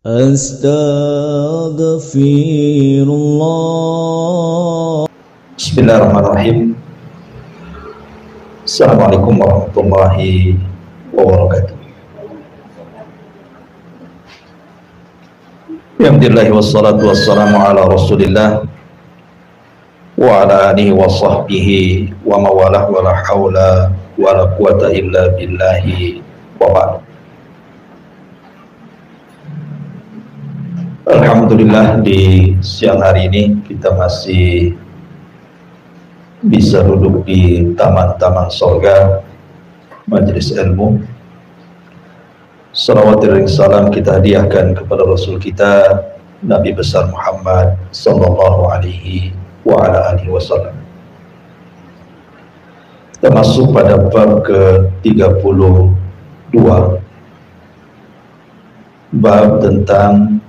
Astaghfirullah. Bismillahirrahmanirrahim. Assalamualaikum warahmatullahi wabarakatuh. Alhamdulillah wassalatu wassalamu ala rasulillah wa ala alihi wa sahbihi wa mawalah wa la hawla wa la quwata illa billahi wa ba'd. Alhamdulillah, di siang hari ini kita masih bisa duduk di taman-taman surga majelis ilmu. Salawat dan salam kita hadiahkan kepada Rasul kita Nabi besar Muhammad sallallahu alaihi wa ala alihi wasallam. Kita masuk pada bab ke-32, bab tentang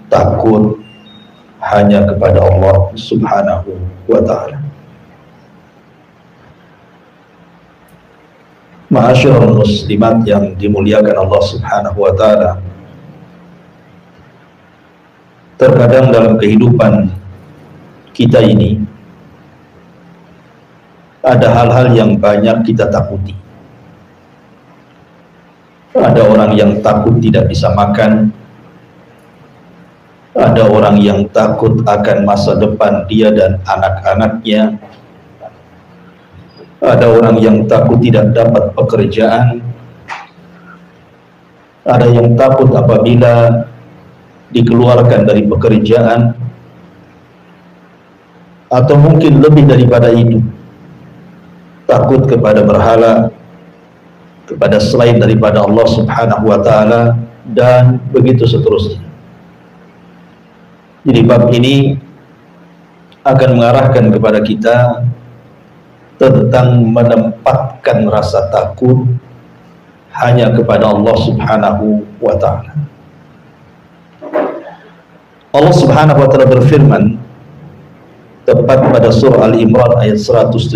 takut hanya kepada Allah subhanahu wa ta'ala. Ma'asyiral muslimat yang dimuliakan Allah subhanahu wa ta'ala, terkadang dalam kehidupan kita ini ada hal-hal yang banyak kita takuti. Ada orang yang takut tidak bisa makan, ada orang yang takut akan masa depan dia dan anak-anaknya, ada orang yang takut tidak dapat pekerjaan, ada yang takut apabila dikeluarkan dari pekerjaan, atau mungkin lebih daripada itu, takut kepada berhala, kepada selain daripada Allah subhanahu wa ta'ala, dan begitu seterusnya. Jadi bab ini akan mengarahkan kepada kita tentang menempatkan rasa takut hanya kepada Allah subhanahu wa ta'ala. Allah subhanahu wa ta'ala berfirman tepat pada surah Al-Imran ayat 175.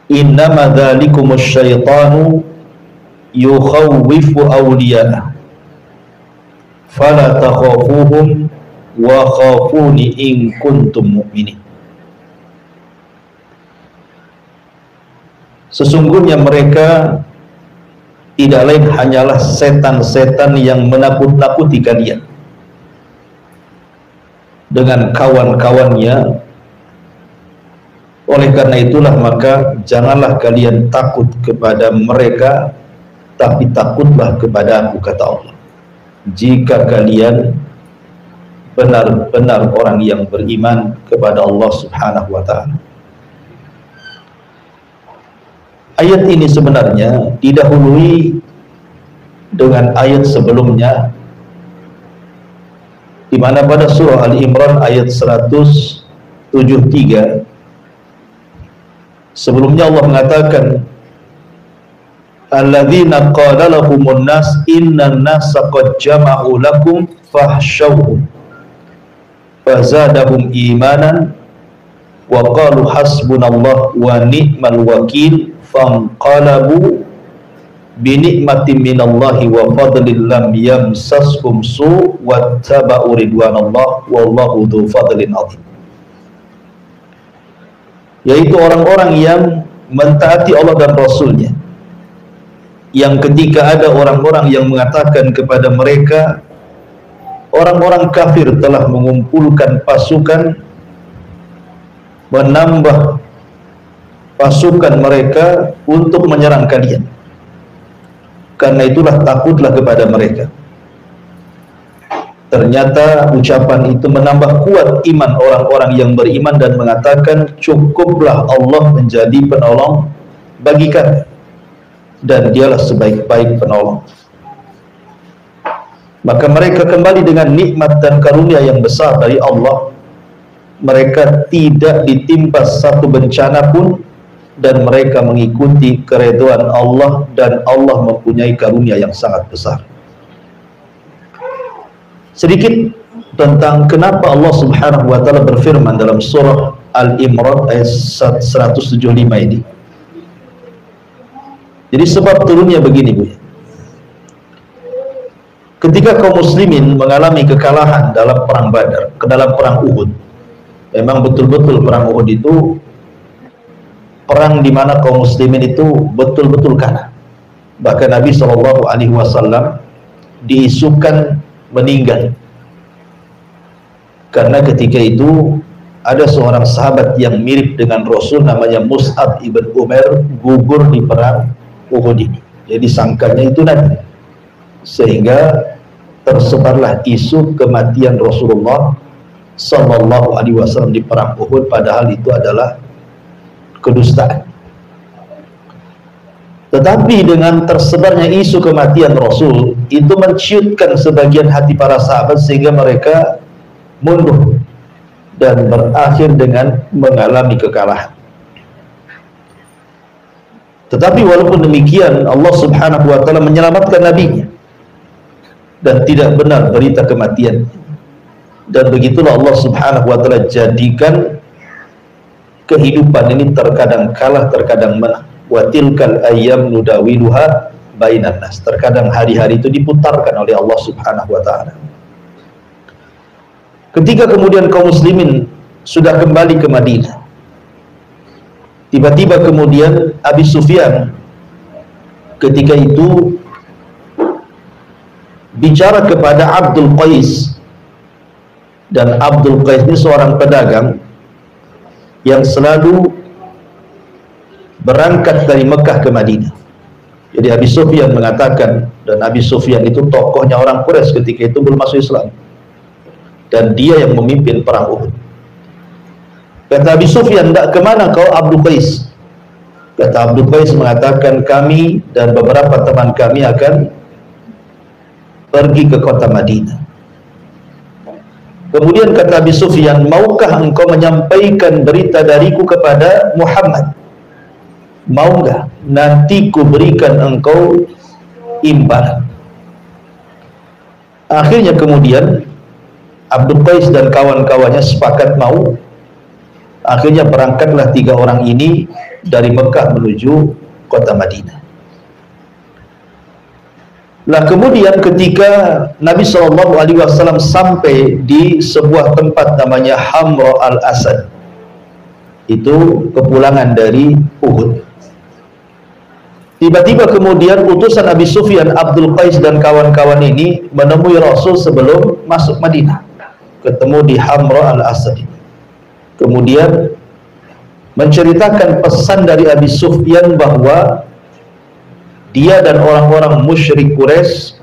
Innama dzalikumus syaitanu yukhawwifu awliya'ah fala takhafuhum wa khafuni in kuntum mu'minin. Sesungguhnya mereka tidak lain hanyalah setan-setan yang menakut-nakuti kalian dengan kawan-kawannya. Oleh karena itulah maka janganlah kalian takut kepada mereka, tapi takutlah kepada Aku, kata Allah, jika kalian benar-benar orang yang beriman kepada Allah subhanahu wa ta'ala. Ayat ini sebenarnya didahului dengan ayat sebelumnya, di mana pada surah Al-Imran ayat 173 sebelumnya Allah mengatakan, alladzina qala lahumun nas innan nasa qad jama'u lakum fahsyawhum fazadahum imanan wa qalu hasbunallah wa ni'mal wakil fanqalabu bi ni'matin minallahi wa fadlin lam yamsashum su' wattaba'u ridwanallah wallahu dzu fadlin 'adzim. Yaitu orang-orang yang mentaati Allah dan Rasulnya, yang ketika ada orang-orang yang mengatakan kepada mereka orang-orang kafir telah mengumpulkan pasukan, menambah pasukan mereka untuk menyerang kalian, karena itulah takutlah kepada mereka. Ternyata ucapan itu menambah kuat iman orang-orang yang beriman dan mengatakan, cukuplah Allah menjadi penolong bagi kami, dan dialah sebaik-baik penolong. Maka mereka kembali dengan nikmat dan karunia yang besar dari Allah. Mereka tidak ditimpa satu bencana pun, dan mereka mengikuti keridhaan Allah, dan Allah mempunyai karunia yang sangat besar. Sedikit tentang kenapa Allah subhanahu wa ta'ala berfirman dalam surah Al-Imran ayat 175 ini. Jadi sebab turunnya begini, Bu. ketika kaum muslimin mengalami kekalahan dalam perang Badar, ke dalam perang Uhud, memang betul-betul perang Uhud itu perang di mana kaum muslimin itu betul-betul kalah. Bahkan Nabi SAW diisukan meninggal karena ketika itu ada seorang sahabat yang mirip dengan Rasul, namanya Mus'ab ibn Umair, gugur di perang Uhud ini. Jadi sangkanya itu Nabi, sehingga tersebarlah isu kematian Rasulullah SAW di perang Uhud, padahal itu adalah kedustaan. Tetapi dengan tersebarnya isu kematian Rasul, itu menciutkan sebagian hati para sahabat sehingga mereka mundur dan berakhir dengan mengalami kekalahan. Tetapi walaupun demikian, Allah Subhanahu wa taala menyelamatkan nabinya dan tidak benar berita kematian. Dan begitulah Allah Subhanahu wa taala jadikan kehidupan ini terkadang kalah, terkadang menang. Wa tilkal ayyam nudawiluha bainan nas. Terkadang hari-hari itu diputarkan oleh Allah Subhanahu wa taala. Ketika kemudian kaum muslimin sudah kembali ke Madinah, tiba-tiba kemudian Abi Sufyan ketika itu bicara kepada Abdul Qais, dan Abdul Qais ini seorang pedagang yang selalu berangkat dari Mekah ke Madinah. Jadi Abi Sufyan mengatakan, dan Abi Sufyan itu tokohnya orang Quraisy ketika itu belum masuk Islam, dan dia yang memimpin perang Uhud. Kata Abi Sufyan, "Ndak kemana kau Abdul Qais?" Kata Abdul Qais mengatakan, "Kami dan beberapa teman kami akan pergi ke kota Madinah." Kemudian kata Abi Sufyan, "Maukah engkau menyampaikan berita dariku kepada Muhammad? Mau enggak? Nanti ku berikan engkau imbalan." Akhirnya kemudian Abdul Qais dan kawan-kawannya sepakat mau. Akhirnya berangkatlah 3 orang ini dari Mekah menuju kota Madinah. Lah kemudian ketika Nabi SAW sampai di sebuah tempat namanya Hamra al-Asad, itu kepulangan dari Uhud, tiba-tiba kemudian utusan Abi Sufyan, Abdul Qais dan kawan-kawan ini menemui Rasul sebelum masuk Madinah, ketemu di Hamra al-Asad. Kemudian menceritakan pesan dari Abi Sufyan bahwa dia dan orang-orang musyrik Quraisy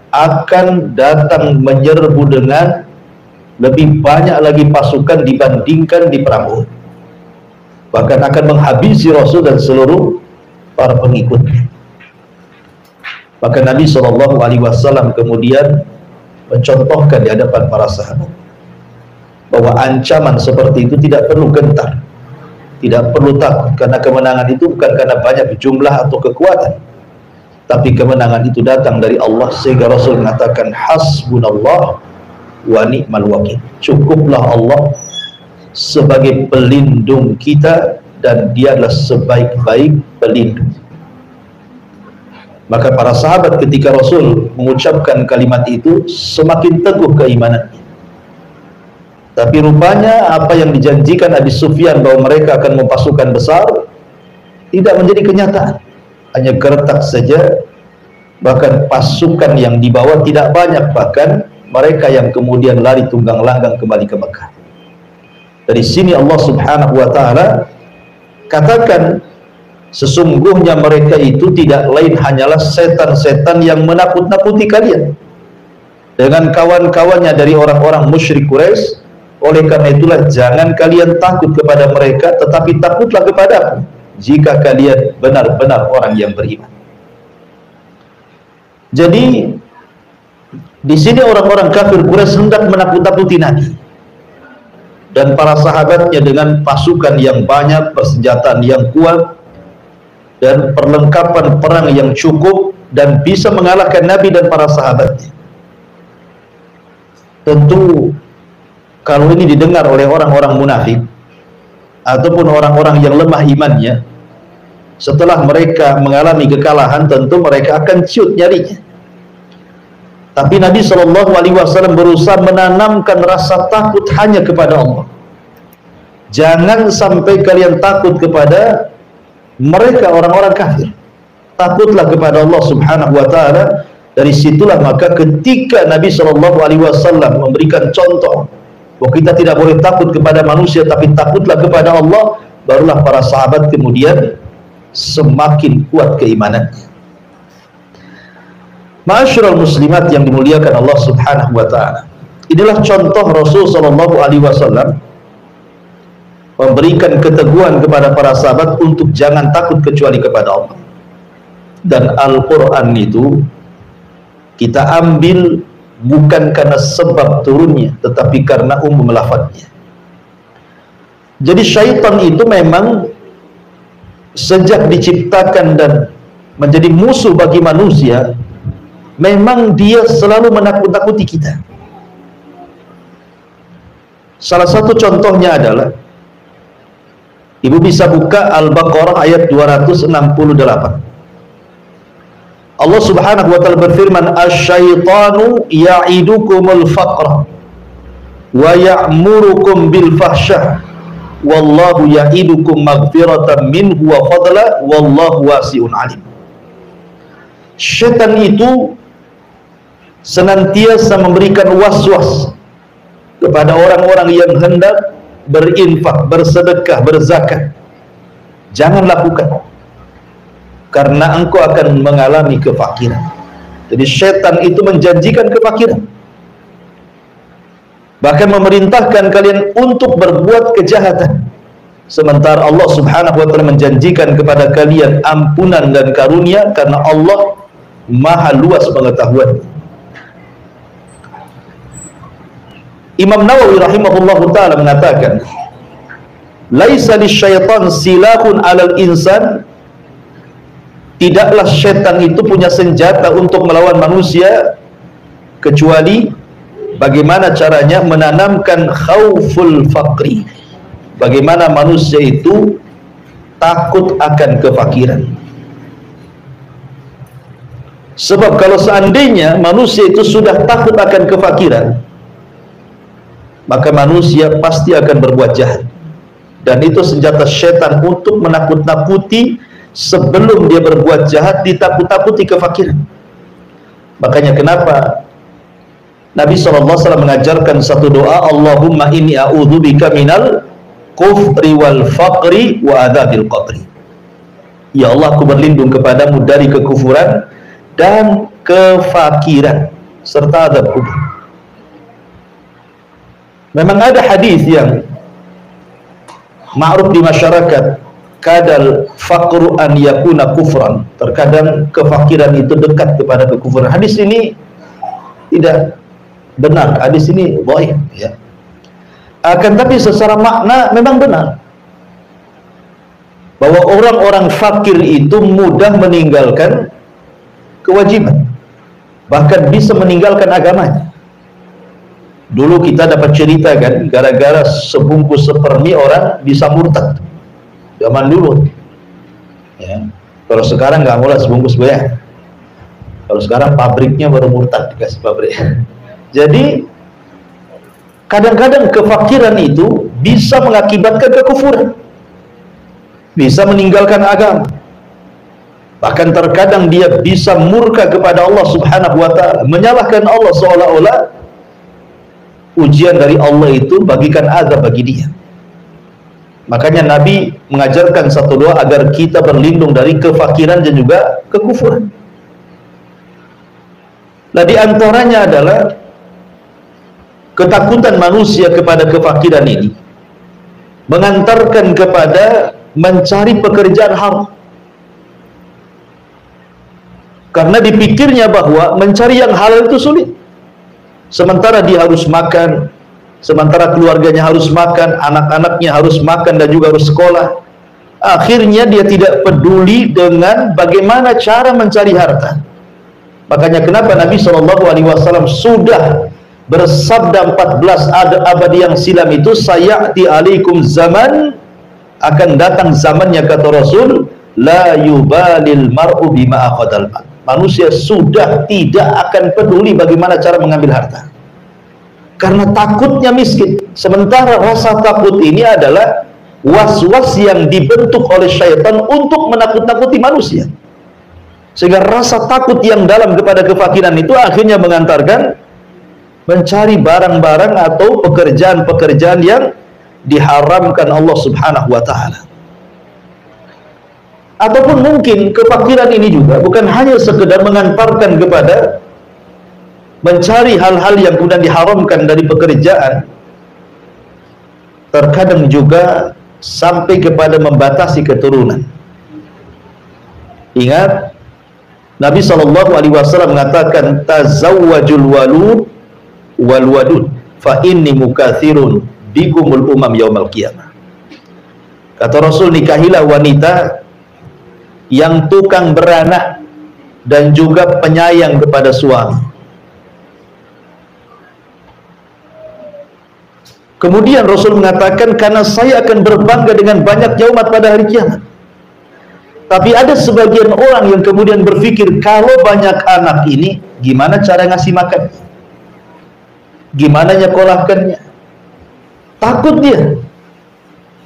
akan datang menyerbu dengan lebih banyak lagi pasukan dibandingkan di perang Uhud, bahkan akan menghabisi Rasul dan seluruh para pengikutnya. Maka Nabi SAW kemudian mencontohkan di hadapan para sahabat bahwa ancaman seperti itu tidak perlu gentar, tidak perlu takut, karena kemenangan itu bukan karena banyak jumlah atau kekuatan, tapi kemenangan itu datang dari Allah. Sehingga Rasul mengatakan, hasbunallah wa ni'mal wakil. Cukuplah Allah sebagai pelindung kita, dan dia adalah sebaik-baik pelindung. Maka para sahabat ketika Rasul mengucapkan kalimat itu semakin teguh keimanannya. Tapi rupanya apa yang dijanjikan Abi Sufyan bahwa mereka akan mempasukan besar tidak menjadi kenyataan, hanya gertak saja. Bahkan pasukan yang dibawa tidak banyak, bahkan mereka yang kemudian lari tunggang langgang kembali ke Mekah. Dari sini Allah Subhanahu wa taala katakan, sesungguhnya mereka itu tidak lain hanyalah setan-setan yang menakut-nakuti kalian dengan kawan-kawannya dari orang-orang musyrik Quraisy. Oleh karena itulah jangan kalian takut kepada mereka, tetapi takutlah kepadaku jika kalian benar-benar orang yang beriman. Jadi di sini orang-orang kafir Quraisy hendak menakut-nakuti Nabi dan para sahabatnya dengan pasukan yang banyak, persenjataan yang kuat, dan perlengkapan perang yang cukup, dan bisa mengalahkan Nabi dan para sahabatnya. Tentu kalau ini didengar oleh orang-orang munafik ataupun orang-orang yang lemah imannya, setelah mereka mengalami kekalahan, tentu mereka akan ciut nyarinya. Tapi Nabi SAW berusaha menanamkan rasa takut hanya kepada Allah. Jangan sampai kalian takut kepada mereka orang-orang kafir. Takutlah kepada Allah Subhanahu wa taala. Dari situlah maka ketika Nabi SAW memberikan contoh bahwa kita tidak boleh takut kepada manusia tapi takutlah kepada Allah, barulah para sahabat kemudian semakin kuat keimanan. Ma'asyiral muslimat yang dimuliakan Allah Subhanahu wa taala. Inilah contoh Rasul sallallahu alaihi wasallam memberikan keteguhan kepada para sahabat untuk jangan takut kecuali kepada Allah. Dan Al-Qur'an itu kita ambil bukan karena sebab turunnya, tetapi karena umum lafadznya. Jadi syaitan itu memang sejak diciptakan dan menjadi musuh bagi manusia, memang dia selalu menakut-nakuti kita. Salah satu contohnya adalah, ibu bisa buka Al-Baqarah ayat 268. Allah Subhanahu wa taala berfirman, "Asy-syaitanu ya'idukumul faqra wa ya'murukum bil fahsyah wallahu ya'idukum maghfiratan minhu wa fadla wallahu wasi'un alim." Syaitan itu senantiasa memberikan was-was kepada orang-orang yang hendak berinfak, bersedekah, berzakat. Jangan lakukan, karena engkau akan mengalami kefakiran. Jadi syaitan itu menjanjikan kefakiran, bahkan memerintahkan kalian untuk berbuat kejahatan, sementara Allah Subhanahu wa taala menjanjikan kepada kalian ampunan dan karunia karena Allah maha luas pengetahuan. Imam Nawawi rahimahullahu taala mengatakan, laisa lisyaitan silahun 'alal insan. Tidaklah syaitan itu punya senjata untuk melawan manusia kecuali bagaimana caranya menanamkan khauful faqri. Bagaimana manusia itu takut akan kefakiran. Sebab kalau seandainya manusia itu sudah takut akan kefakiran, maka manusia pasti akan berbuat jahat. Dan itu senjata syaitan untuk menakut-nakuti. Sebelum dia berbuat jahat, ditakut-takuti kefakiran. Makanya kenapa Nabi SAW mengajarkan satu doa, Allahumma inni a'udzubika minal kufri wal faqri wa adzabil qabri. Ya Allah, aku berlindung kepadamu dari kekufuran dan kefakiran serta azab kubur. Memang ada hadis yang ma'ruf di masyarakat, kadal faqru an yakuna kufran. Terkadang kefakiran itu dekat kepada kekufuran. Hadis ini tidak benar. Hadis ini dhaif, ya. Akan tapi secara makna memang benar, bahwa orang-orang fakir itu mudah meninggalkan kewajiban, bahkan bisa meninggalkan agamanya. Dulu kita dapat cerita kan, gara-gara sebungkus sepermi orang bisa murtad. Zaman dulu, ya. Kalau sekarang nggak mulai sebungkus bayar. Kalau sekarang pabriknya baru murtad, dikasih pabrik. Jadi kadang-kadang kefakiran itu bisa mengakibatkan kekufuran, bisa meninggalkan agama. Bahkan terkadang dia bisa murka kepada Allah Subhanahu wa taala, menyalahkan Allah seolah-olah ujian dari Allah itu bagikan azab bagi dia. Makanya Nabi mengajarkan satu doa agar kita berlindung dari kefakiran dan juga kekufuran. Nah, di antaranya adalah ketakutan manusia kepada kefakiran ini mengantarkan kepada mencari pekerjaan haram. Karena dipikirnya bahwa mencari yang halal itu sulit. Sementara dia harus makan, sementara keluarganya harus makan, anak-anaknya harus makan dan juga harus sekolah. Akhirnya dia tidak peduli dengan bagaimana cara mencari harta. Makanya kenapa Nabi SAW sudah bersabda 14 abad yang silam itu, sayati alaikum zaman, akan datang zamannya kata Rasul, la yubalil mar'u bima akhadal mal. manusia sudah tidak akan peduli bagaimana cara mengambil harta, karena takutnya miskin. Sementara rasa takut ini adalah was-was yang dibentuk oleh syaitan untuk menakut-nakuti manusia, sehingga rasa takut yang dalam kepada kefakiran itu akhirnya mengantarkan mencari barang-barang atau pekerjaan-pekerjaan yang diharamkan Allah Subhanahu wa ta'ala. Ataupun mungkin kefakiran ini juga bukan hanya sekedar mengantarkan kepada mencari hal-hal yang kemudian diharamkan dari pekerjaan, terkadang juga sampai kepada membatasi keturunan. Ingat, Nabi SAW mengatakan, tazawwajul walud wal wadud fa inni mukathirun bikumul umam yaumal qiyamah. Kata Rasul, nikahilah wanita yang tukang beranak dan juga penyayang kepada suami. Kemudian Rasul mengatakan, karena saya akan berbangga dengan banyaknya umat pada hari kiamat. Tapi ada sebagian orang yang kemudian berpikir, kalau banyak anak ini, gimana cara ngasih makan? Gimana nyekolahkannya? Takut dia.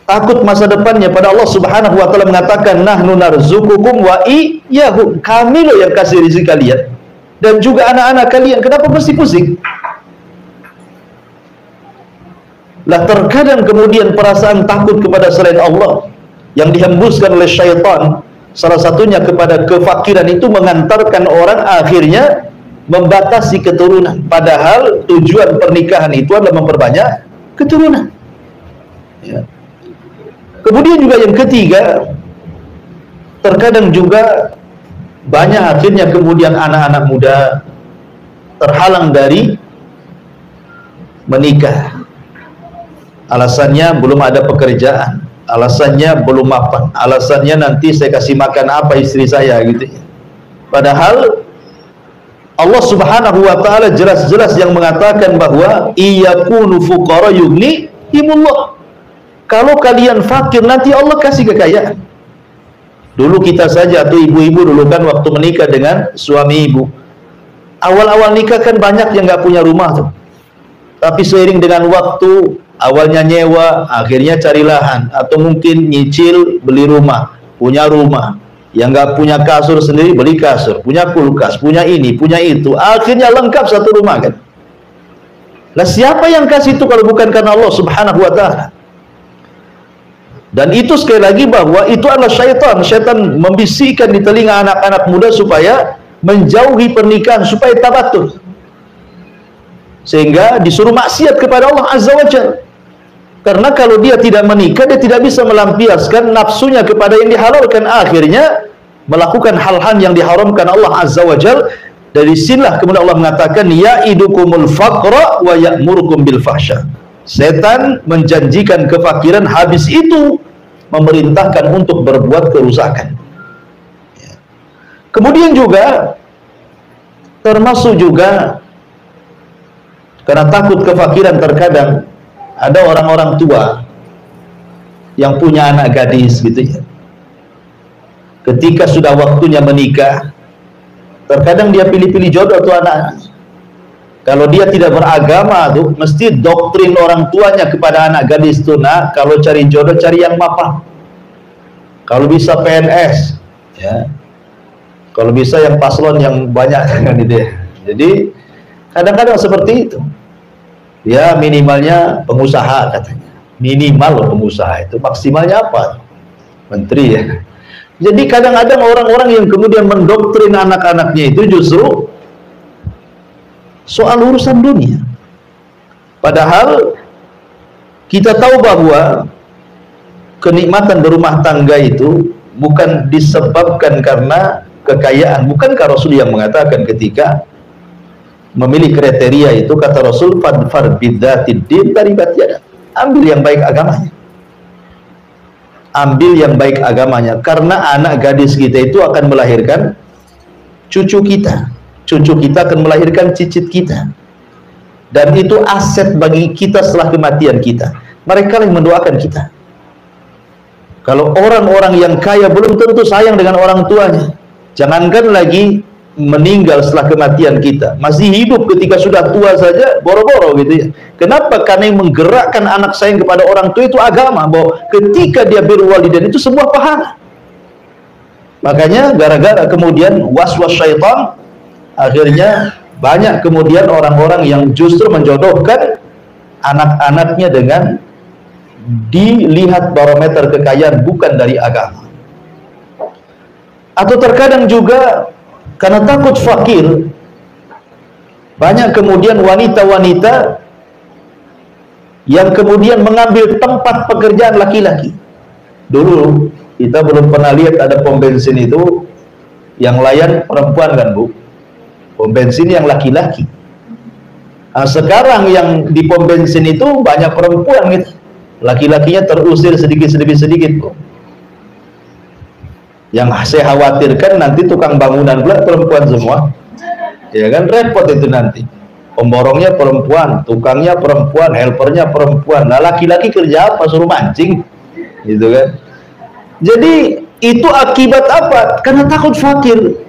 Takut masa depannya. Pada Allah Subhanahu wa ta'ala mengatakan, nahnu narzukukum wa iyyahum, kami loh yang kasih rezeki kalian dan juga anak-anak kalian. Kenapa mesti pusing? Lah terkadang kemudian perasaan takut kepada selain Allah yang dihembuskan oleh syaitan, salah satunya kepada kefakiran, itu mengantarkan orang akhirnya membatasi keturunan, padahal tujuan pernikahan itu adalah memperbanyak keturunan. Ya. Kemudian juga yang ketiga, terkadang juga banyak akhirnya kemudian anak-anak muda terhalang dari menikah. Alasannya belum ada pekerjaan, alasannya belum mapan, alasannya nanti saya kasih makan apa istri saya gitu ya. Padahal Allah Subhanahu wa ta'ala jelas-jelas yang mengatakan bahwa iyakunu fuqara yughnihimullah. Kalau kalian fakir, nanti Allah kasih kekayaan. Dulu kita saja tuh ibu-ibu dulu kan waktu menikah dengan suami ibu, awal-awal nikah kan banyak yang nggak punya rumah tuh. Tapi seiring dengan waktu, awalnya nyewa, akhirnya cari lahan, atau mungkin nyicil beli rumah, punya rumah. Yang nggak punya kasur sendiri beli kasur, punya kulkas, punya ini, punya itu, akhirnya lengkap satu rumah kan. Lah siapa yang kasih itu kalau bukan karena Allah Subhanahu wa ta'ala? Dan itu sekali lagi bahwa itu adalah syaitan. Syaitan membisikkan di telinga anak-anak muda supaya menjauhi pernikahan, supaya tabatul, sehingga disuruh maksiat kepada Allah Azza wa Jalla. Karena kalau dia tidak menikah, dia tidak bisa melampiaskan nafsunya kepada yang dihalalkan, akhirnya melakukan hal-hal yang diharamkan Allah Azza wa Jalla. Dari sinilah kemudian Allah mengatakan, ya'idukumul faqra wa ya'murukum bil fahsya. Setan menjanjikan kefakiran, habis itu memerintahkan untuk berbuat kerusakan. Kemudian juga termasuk juga karena takut kefakiran, terkadang ada orang-orang tua yang punya anak gadis gitu ya. Ketika sudah waktunya menikah, terkadang dia pilih-pilih jodoh tuh anak. Kalau dia tidak beragama tuh, mesti doktrin orang tuanya kepada anak gadis tuh, nah kalau cari jodoh cari yang mapan. Kalau bisa PNS, ya. Kalau bisa yang paslon yang banyak kan gitu ya. Jadi kadang-kadang seperti itu. Ya minimalnya pengusaha katanya. Minimal pengusaha itu, maksimalnya apa? Menteri ya. Jadi kadang-kadang orang-orang yang kemudian mendoktrin anak-anaknya itu justru soal urusan dunia. Padahal kita tahu bahwa kenikmatan berumah tangga itu bukan disebabkan karena kekayaan. Bukankah Rasul yang mengatakan ketika memilih kriteria itu, kata Rasul, fadfar bidzatid din taribat yadak. Ambil yang baik agamanya. Ambil yang baik agamanya, karena anak gadis kita itu akan melahirkan cucu kita. Cucu kita akan melahirkan cicit kita, dan itu aset bagi kita setelah kematian kita. Mereka yang mendoakan kita. Kalau orang-orang yang kaya belum tentu sayang dengan orang tuanya, jangankan lagi meninggal setelah kematian kita, masih hidup ketika sudah tua saja boro-boro gitu ya. Kenapa? Karena yang menggerakkan anak sayang kepada orang tua itu agama, bahwa ketika dia birrul walidain itu sebuah pahala. Makanya gara-gara kemudian was-was syaitan, akhirnya banyak kemudian orang-orang yang justru menjodohkan anak-anaknya dengan dilihat barometer kekayaan bukan dari agama. Atau terkadang juga karena takut fakir, banyak kemudian wanita-wanita yang kemudian mengambil tempat pekerjaan laki-laki. Dulu kita belum pernah lihat ada pom bensin itu yang layan perempuan kan Bu, pom bensin yang laki-laki. Nah, sekarang yang di pom bensin itu banyak perempuan gitu, laki-lakinya terusir sedikit Bu. Yang saya khawatirkan nanti tukang bangunan pula perempuan semua, ya kan, repot itu nanti. Pemborongnya perempuan, tukangnya perempuan, helpernya perempuan. Nah laki-laki kerja apa? Suruh mancing, gitu kan. Jadi itu akibat apa? Karena takut fakir.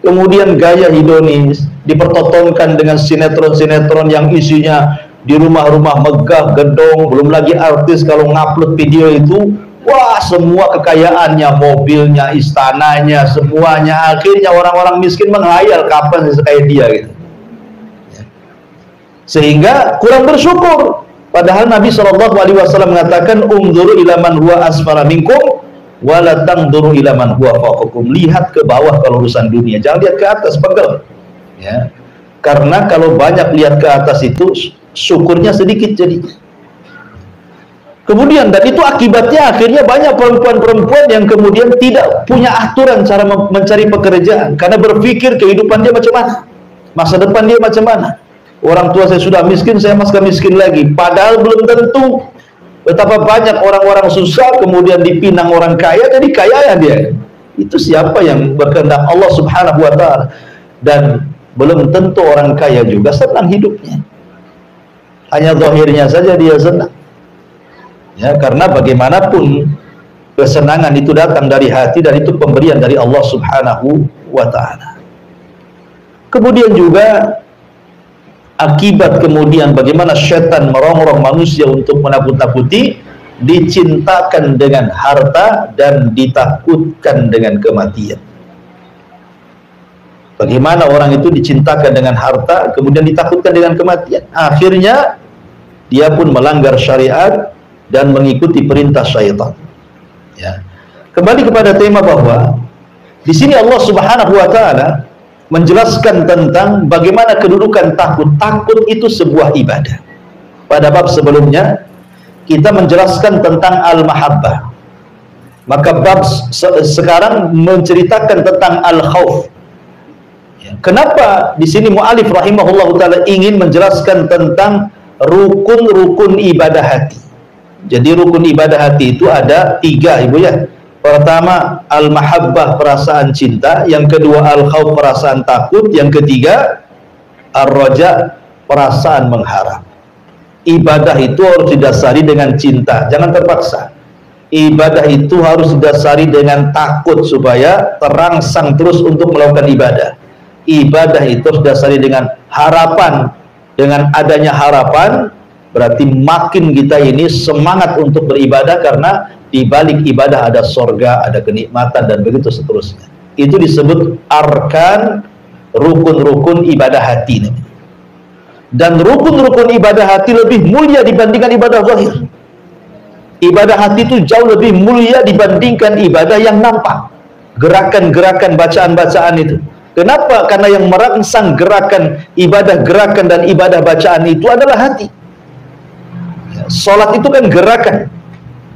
Kemudian gaya hedonis dipertontonkan dengan sinetron-sinetron yang isinya di rumah-rumah megah, gedong, belum lagi artis kalau ngupload video itu, wah semua kekayaannya, mobilnya, istananya, semuanya. Akhirnya orang-orang miskin menghayal kapan kayak dia gitu. Sehingga kurang bersyukur. Padahal Nabi SAW mengatakan, "Umduru ila man huwa asfala minkum wa la tangduru ila man huwa fawqakum." Lihat ke bawah kalau urusan dunia, jangan lihat ke atas, pegel. Ya. Karena kalau banyak lihat ke atas itu syukurnya sedikit jadi. Kemudian, dan itu akibatnya akhirnya banyak perempuan-perempuan yang kemudian tidak punya aturan cara mencari pekerjaan, karena berpikir kehidupan dia macam mana, masa depan dia macam mana. Orang tua saya sudah miskin, saya masih miskin lagi. Padahal belum tentu. Betapa banyak orang-orang susah kemudian dipinang orang kaya, jadi kaya ya dia. Itu siapa yang berkehendak? Allah Subhanahu wa Ta'ala. Dan belum tentu orang kaya juga senang hidupnya. Hanya zahirnya saja dia senang. Ya, karena bagaimanapun kesenangan itu datang dari hati, dan itu pemberian dari Allah Subhanahu wa Ta'ala. Kemudian juga akibat kemudian bagaimana syaitan merongrong manusia untuk menakut-nakuti, dicintakan dengan harta dan ditakutkan dengan kematian. Bagaimana orang itu dicintakan dengan harta kemudian ditakutkan dengan kematian, akhirnya dia pun melanggar syariat dan mengikuti perintah syaitan. Ya. Kembali kepada tema bahwa di sini Allah Subhanahu wa Ta'ala menjelaskan tentang bagaimana kedudukan takut. Takut itu sebuah ibadah. Pada bab sebelumnya kita menjelaskan tentang al-mahabbah. Maka bab sekarang menceritakan tentang al-khauf. Kenapa di sini mu'alif rahimahullah ta'ala ingin menjelaskan tentang rukun-rukun ibadah hati. Jadi rukun ibadah hati itu ada 3 Ibu ya. Pertama al-mahabbah, perasaan cinta. Yang kedua al-khauf, perasaan takut. Yang ketiga ar-raja, perasaan mengharap. Ibadah itu harus didasari dengan cinta, jangan terpaksa. Ibadah itu harus didasari dengan takut supaya terangsang terus untuk melakukan ibadah. Ibadah itu harus didasari dengan harapan. Dengan adanya harapan berarti makin kita ini semangat untuk beribadah, karena di balik ibadah ada sorga, ada kenikmatan, dan begitu seterusnya. Itu disebut arkan, rukun-rukun ibadah hati. Dan rukun-rukun ibadah hati lebih mulia dibandingkan ibadah zahir. Ibadah hati itu jauh lebih mulia dibandingkan ibadah yang nampak. Gerakan-gerakan, bacaan-bacaan itu. Kenapa? Karena yang merangsang gerakan ibadah, gerakan dan ibadah bacaan itu adalah hati. Salat itu kan gerakan.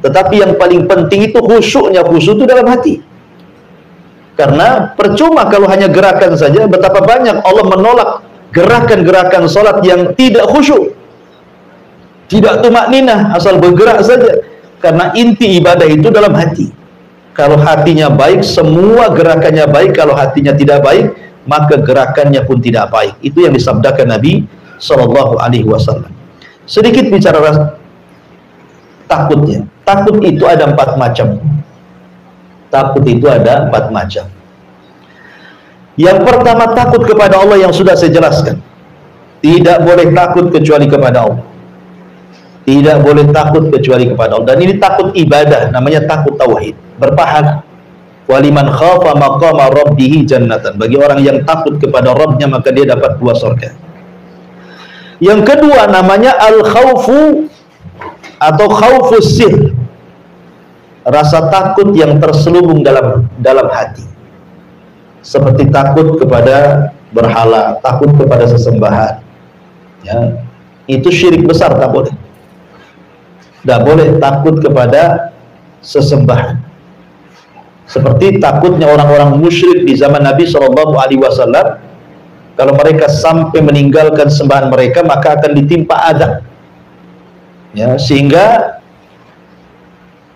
Tetapi yang paling penting itu khusyuknya. Khusyuk itu dalam hati. Karena percuma kalau hanya gerakan saja. Betapa banyak Allah menolak gerakan-gerakan salat yang tidak khusyuk, tidak tumakninah, asal bergerak saja. Karena inti ibadah itu dalam hati. Kalau hatinya baik, semua gerakannya baik. Kalau hatinya tidak baik, maka gerakannya pun tidak baik. Itu yang disabdakan Nabi SAW. Sedikit bicara takutnya. Takut itu ada 4 macam. Takut itu ada 4 macam. Yang pertama, takut kepada Allah yang sudah saya jelaskan. Tidak boleh takut kecuali kepada Allah. Tidak boleh takut kecuali kepada Allah. Dan ini takut ibadah, namanya takut tauhid, berpahala. Waliman khafa maqama rabbih jannatan. Bagi orang yang takut kepada Rabbnya, maka dia dapat 2 surga. Yang kedua namanya al-khaufu atau khaufus sir. Rasa takut yang terselubung dalam hati. Seperti takut kepada berhala, takut kepada sesembahan. Ya, itu syirik besar, tak boleh. Tak boleh takut kepada sesembahan. Seperti takutnya orang-orang musyrik di zaman Nabi SAW. Kalau mereka sampai meninggalkan sembahan mereka, maka akan ditimpa azab. Ya, sehingga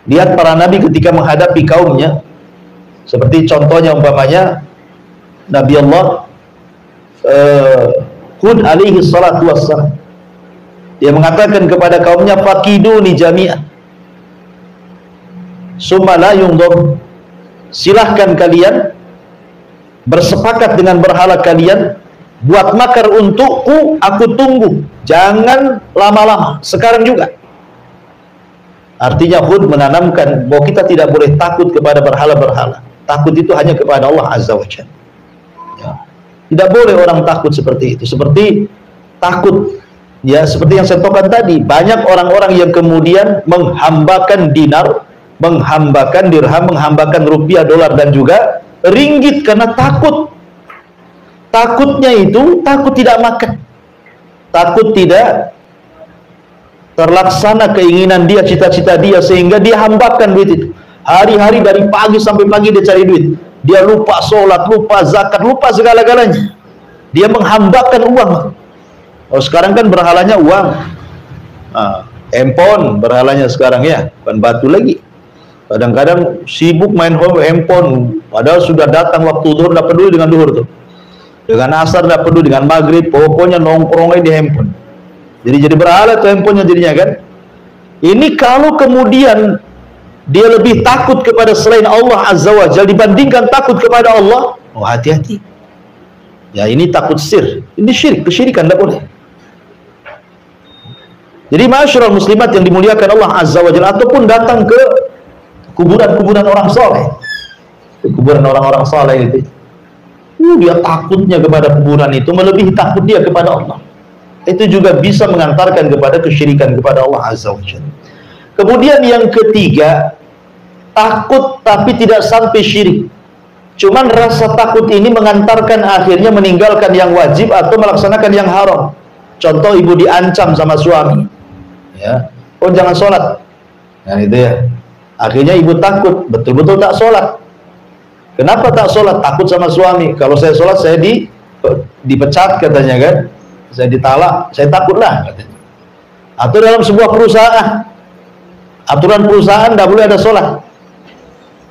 lihat para nabi ketika menghadapi kaumnya, seperti contohnya umpamanya Nabi Allah Hud alaihi salatu wassalam. Dia mengatakan kepada kaumnya, fakiduni jami'an summa la yundhur. Silahkan kalian bersepakat dengan berhala kalian, buat makar untukku, aku tunggu, jangan lama-lama, sekarang juga. Artinya Hud menanamkan bahwa kita tidak boleh takut kepada berhala-berhala. Takut itu hanya kepada Allah Azza wa Jalla. Ya. Tidak boleh orang takut seperti itu. Seperti takut, ya, seperti yang saya tokan tadi, banyak orang-orang yang kemudian menghambakan dinar, menghambakan dirham, menghambakan rupiah, dolar, dan juga ringgit karena takut. Takutnya itu takut tidak makan, takut tidak terlaksana keinginan dia, cita-cita dia, sehingga dia hambakan duit itu. Hari-hari dari pagi sampai pagi dia cari duit. Dia lupa sholat, lupa zakat, lupa segala-galanya. Dia menghambakan uang. Oh, sekarang kan berhalanya uang. Handphone berhalanya sekarang, ya, bukan batu lagi. Kadang-kadang sibuk main handphone, padahal sudah datang waktu duhur, tidak peduli dengan duhur tuh. Dengan asar tidak peduli, dengan maghrib, pokoknya nongkrongnya di handphone. Jadi berhala tuh handphonenya jadinya kan. Ini kalau kemudian dia lebih takut kepada selain Allah Azza wa Jalla dibandingkan takut kepada Allah, oh hati-hati. Ya, ini takut sir, ini syirik, kesyirikan, tidak boleh. Jadi masyarakat muslimat yang dimuliakan Allah Azza wa Jalla, ataupun datang ke kuburan-kuburan orang soleh, kuburan orang-orang soleh itu, dia takutnya kepada kuburan itu melebihi takut dia kepada Allah. Itu juga bisa mengantarkan kepada kesyirikan kepada Allah Azza wa Jalla. Kemudian yang ketiga, takut tapi tidak sampai syirik. Cuman rasa takut ini mengantarkan akhirnya meninggalkan yang wajib atau melaksanakan yang haram. Contoh, ibu diancam sama suami, ya, oh jangan sholat, nah itu ya. Akhirnya ibu takut, betul-betul tak sholat. Kenapa tak sholat? Takut sama suami. Kalau saya sholat, saya dipecat katanya kan, saya ditalak, saya takutlah katanya. Atau dalam sebuah perusahaan, aturan perusahaan tidak boleh ada sholat.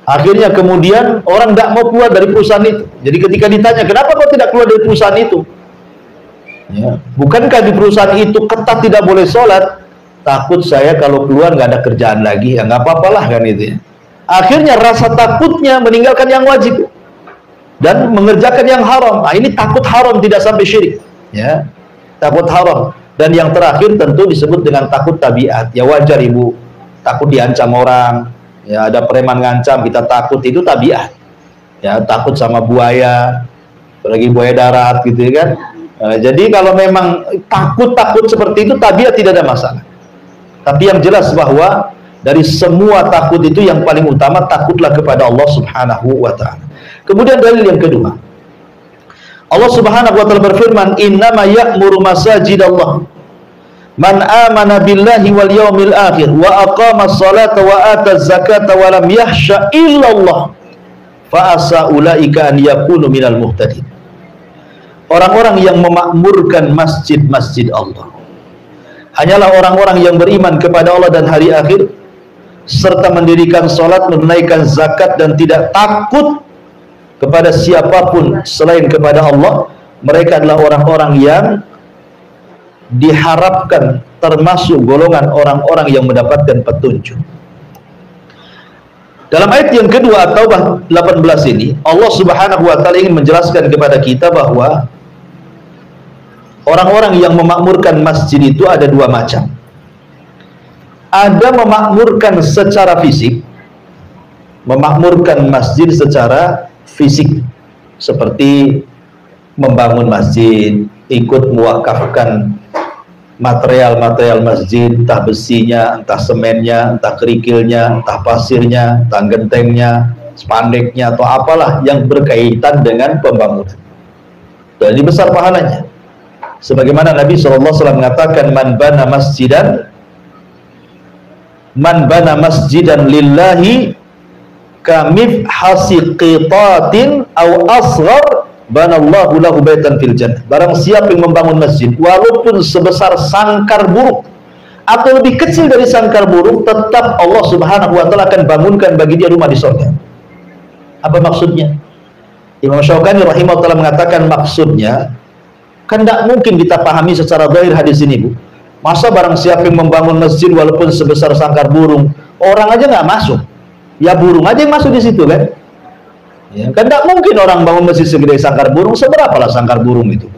Akhirnya kemudian orang tidak mau keluar dari perusahaan itu. Jadi ketika ditanya, kenapa kau tidak keluar dari perusahaan itu? Ya, bukankah di perusahaan itu ketat tidak boleh sholat? Takut saya kalau keluar nggak ada kerjaan lagi, ya nggak apa-apalah kan itu ya. Akhirnya rasa takutnya meninggalkan yang wajib dan mengerjakan yang haram. Nah, ini takut haram, tidak sampai syirik, ya, takut haram. Dan yang terakhir tentu disebut dengan takut tabiat. Ya wajar ibu takut diancam orang, ya ada preman ngancam kita takut, itu tabiat. Ya, takut sama buaya, apalagi buaya darat gitu kan. Jadi kalau memang takut seperti itu tabiat, tidak ada masalah. Tapi yang jelas bahwa dari semua takut itu yang paling utama takutlah kepada Allah Subhanahu wa ta'ala. Kemudian dalil yang kedua, Allah Subhanahu wa ta'ala berfirman, innama ya'muru masajidallah man amana billahi wal yawmil akhir wa aqama as-salata wa ata az-zakata wa lam yahsha illallah fa asa ulaika an yakunu minal muhtadin. Orang-orang yang memakmurkan masjid-masjid Allah hanyalah orang-orang yang beriman kepada Allah dan hari akhir, serta mendirikan salat, menunaikan zakat, dan tidak takut kepada siapapun selain kepada Allah. Mereka adalah orang-orang yang diharapkan termasuk golongan orang-orang yang mendapatkan petunjuk. Dalam ayat yang kedua At-Taubah 18 ini, Allah Subhanahu wa taala ingin menjelaskan kepada kita bahwa orang-orang yang memakmurkan masjid itu ada dua macam. Ada memakmurkan secara fisik, memakmurkan masjid secara fisik, seperti membangun masjid, ikut mewakafkan material-material masjid, entah besinya, entah semennya, entah kerikilnya, entah pasirnya, entah gentengnya, spandeknya, atau apalah yang berkaitan dengan pembangunan. Dan ini besar pahalanya. Sebagaimana Nabi SAW mengatakan, man bana masjidan lillahi kamif hasiqitatin aw asghar banallahu lahu baitan fil jannah. Barang siapa yang membangun masjid walaupun sebesar sangkar burung atau lebih kecil dari sangkar burung, tetap Allah Subhanahu wa taala akan bangunkan bagi dia rumah di surga. Apa maksudnya? Imam Syaukani rahimahullah mengatakan maksudnya, kan tidak mungkin kita pahami secara zahir hadis ini, Bu. Masa barang siapa yang membangun masjid walaupun sebesar sangkar burung, orang aja nggak masuk, ya burung aja yang masuk di situ kan? Ya, kan tidak mungkin orang bangun masjid segede sangkar burung. Seberapalah sangkar burung itu?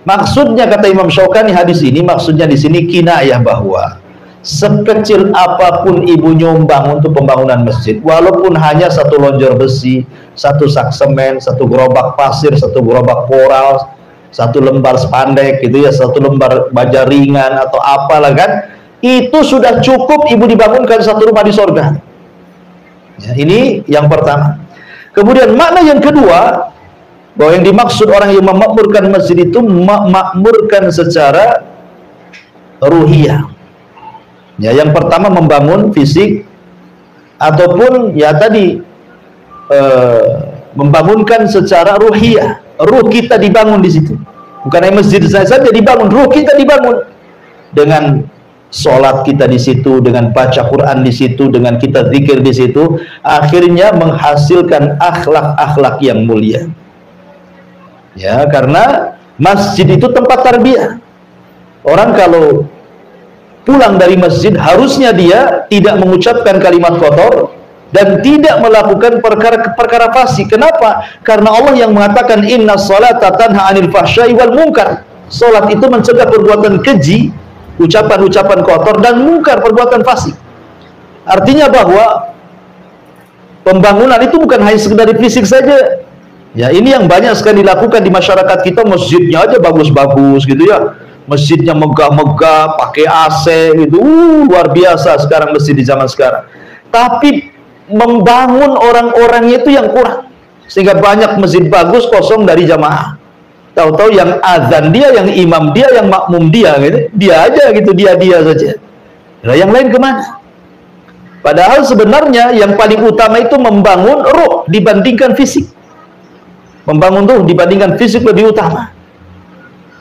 Maksudnya kata Imam Syaukani hadis ini, maksudnya di sini kinayah bahwa sekecil apapun ibu nyumbang untuk pembangunan masjid, walaupun hanya satu lonjor besi, satu sak semen, satu gerobak pasir, satu gerobak koral, satu lembar spandek gitu ya, satu lembar baja ringan atau apalah kan, itu sudah cukup ibu dibangunkan satu rumah di surga. Ya, ini yang pertama. Kemudian makna yang kedua, bahwa yang dimaksud orang yang memakmurkan masjid itu memakmurkan secara ruhiyah. Ya, yang pertama membangun fisik, ataupun ya tadi membangunkan secara ruhiyah. Ruh kita dibangun di situ. Bukan hanya masjid saja dibangun, ruh kita dibangun dengan sholat kita di situ, dengan baca Quran di situ, dengan kita zikir di situ, akhirnya menghasilkan akhlak-akhlak yang mulia. Ya, karena masjid itu tempat tarbiyah. Orang kalau pulang dari masjid, harusnya dia tidak mengucapkan kalimat kotor dan tidak melakukan perkara fasik. Kenapa? Karena Allah yang mengatakan inna sholata tanha 'anil fahsya'i wal munkar. Salat itu mencegah perbuatan keji, ucapan-ucapan kotor, dan mungkar, perbuatan fasik. Artinya bahwa pembangunan itu bukan hanya sekedar fisik saja. Ya, ini yang banyak sekali dilakukan di masyarakat kita. Masjidnya aja bagus-bagus gitu ya. Masjidnya megah-megah, pakai AC gitu. Luar biasa sekarang masjid di zaman sekarang. Tapi membangun orang-orangnya itu yang kurang, sehingga banyak masjid bagus kosong dari jamaah. Tahu-tahu yang azan dia, yang imam dia, yang makmum dia gitu. Dia aja gitu, dia saja. Nah, yang lain kemana? Padahal sebenarnya yang paling utama itu membangun ruh dibandingkan fisik. Membangun ruh dibandingkan fisik lebih utama.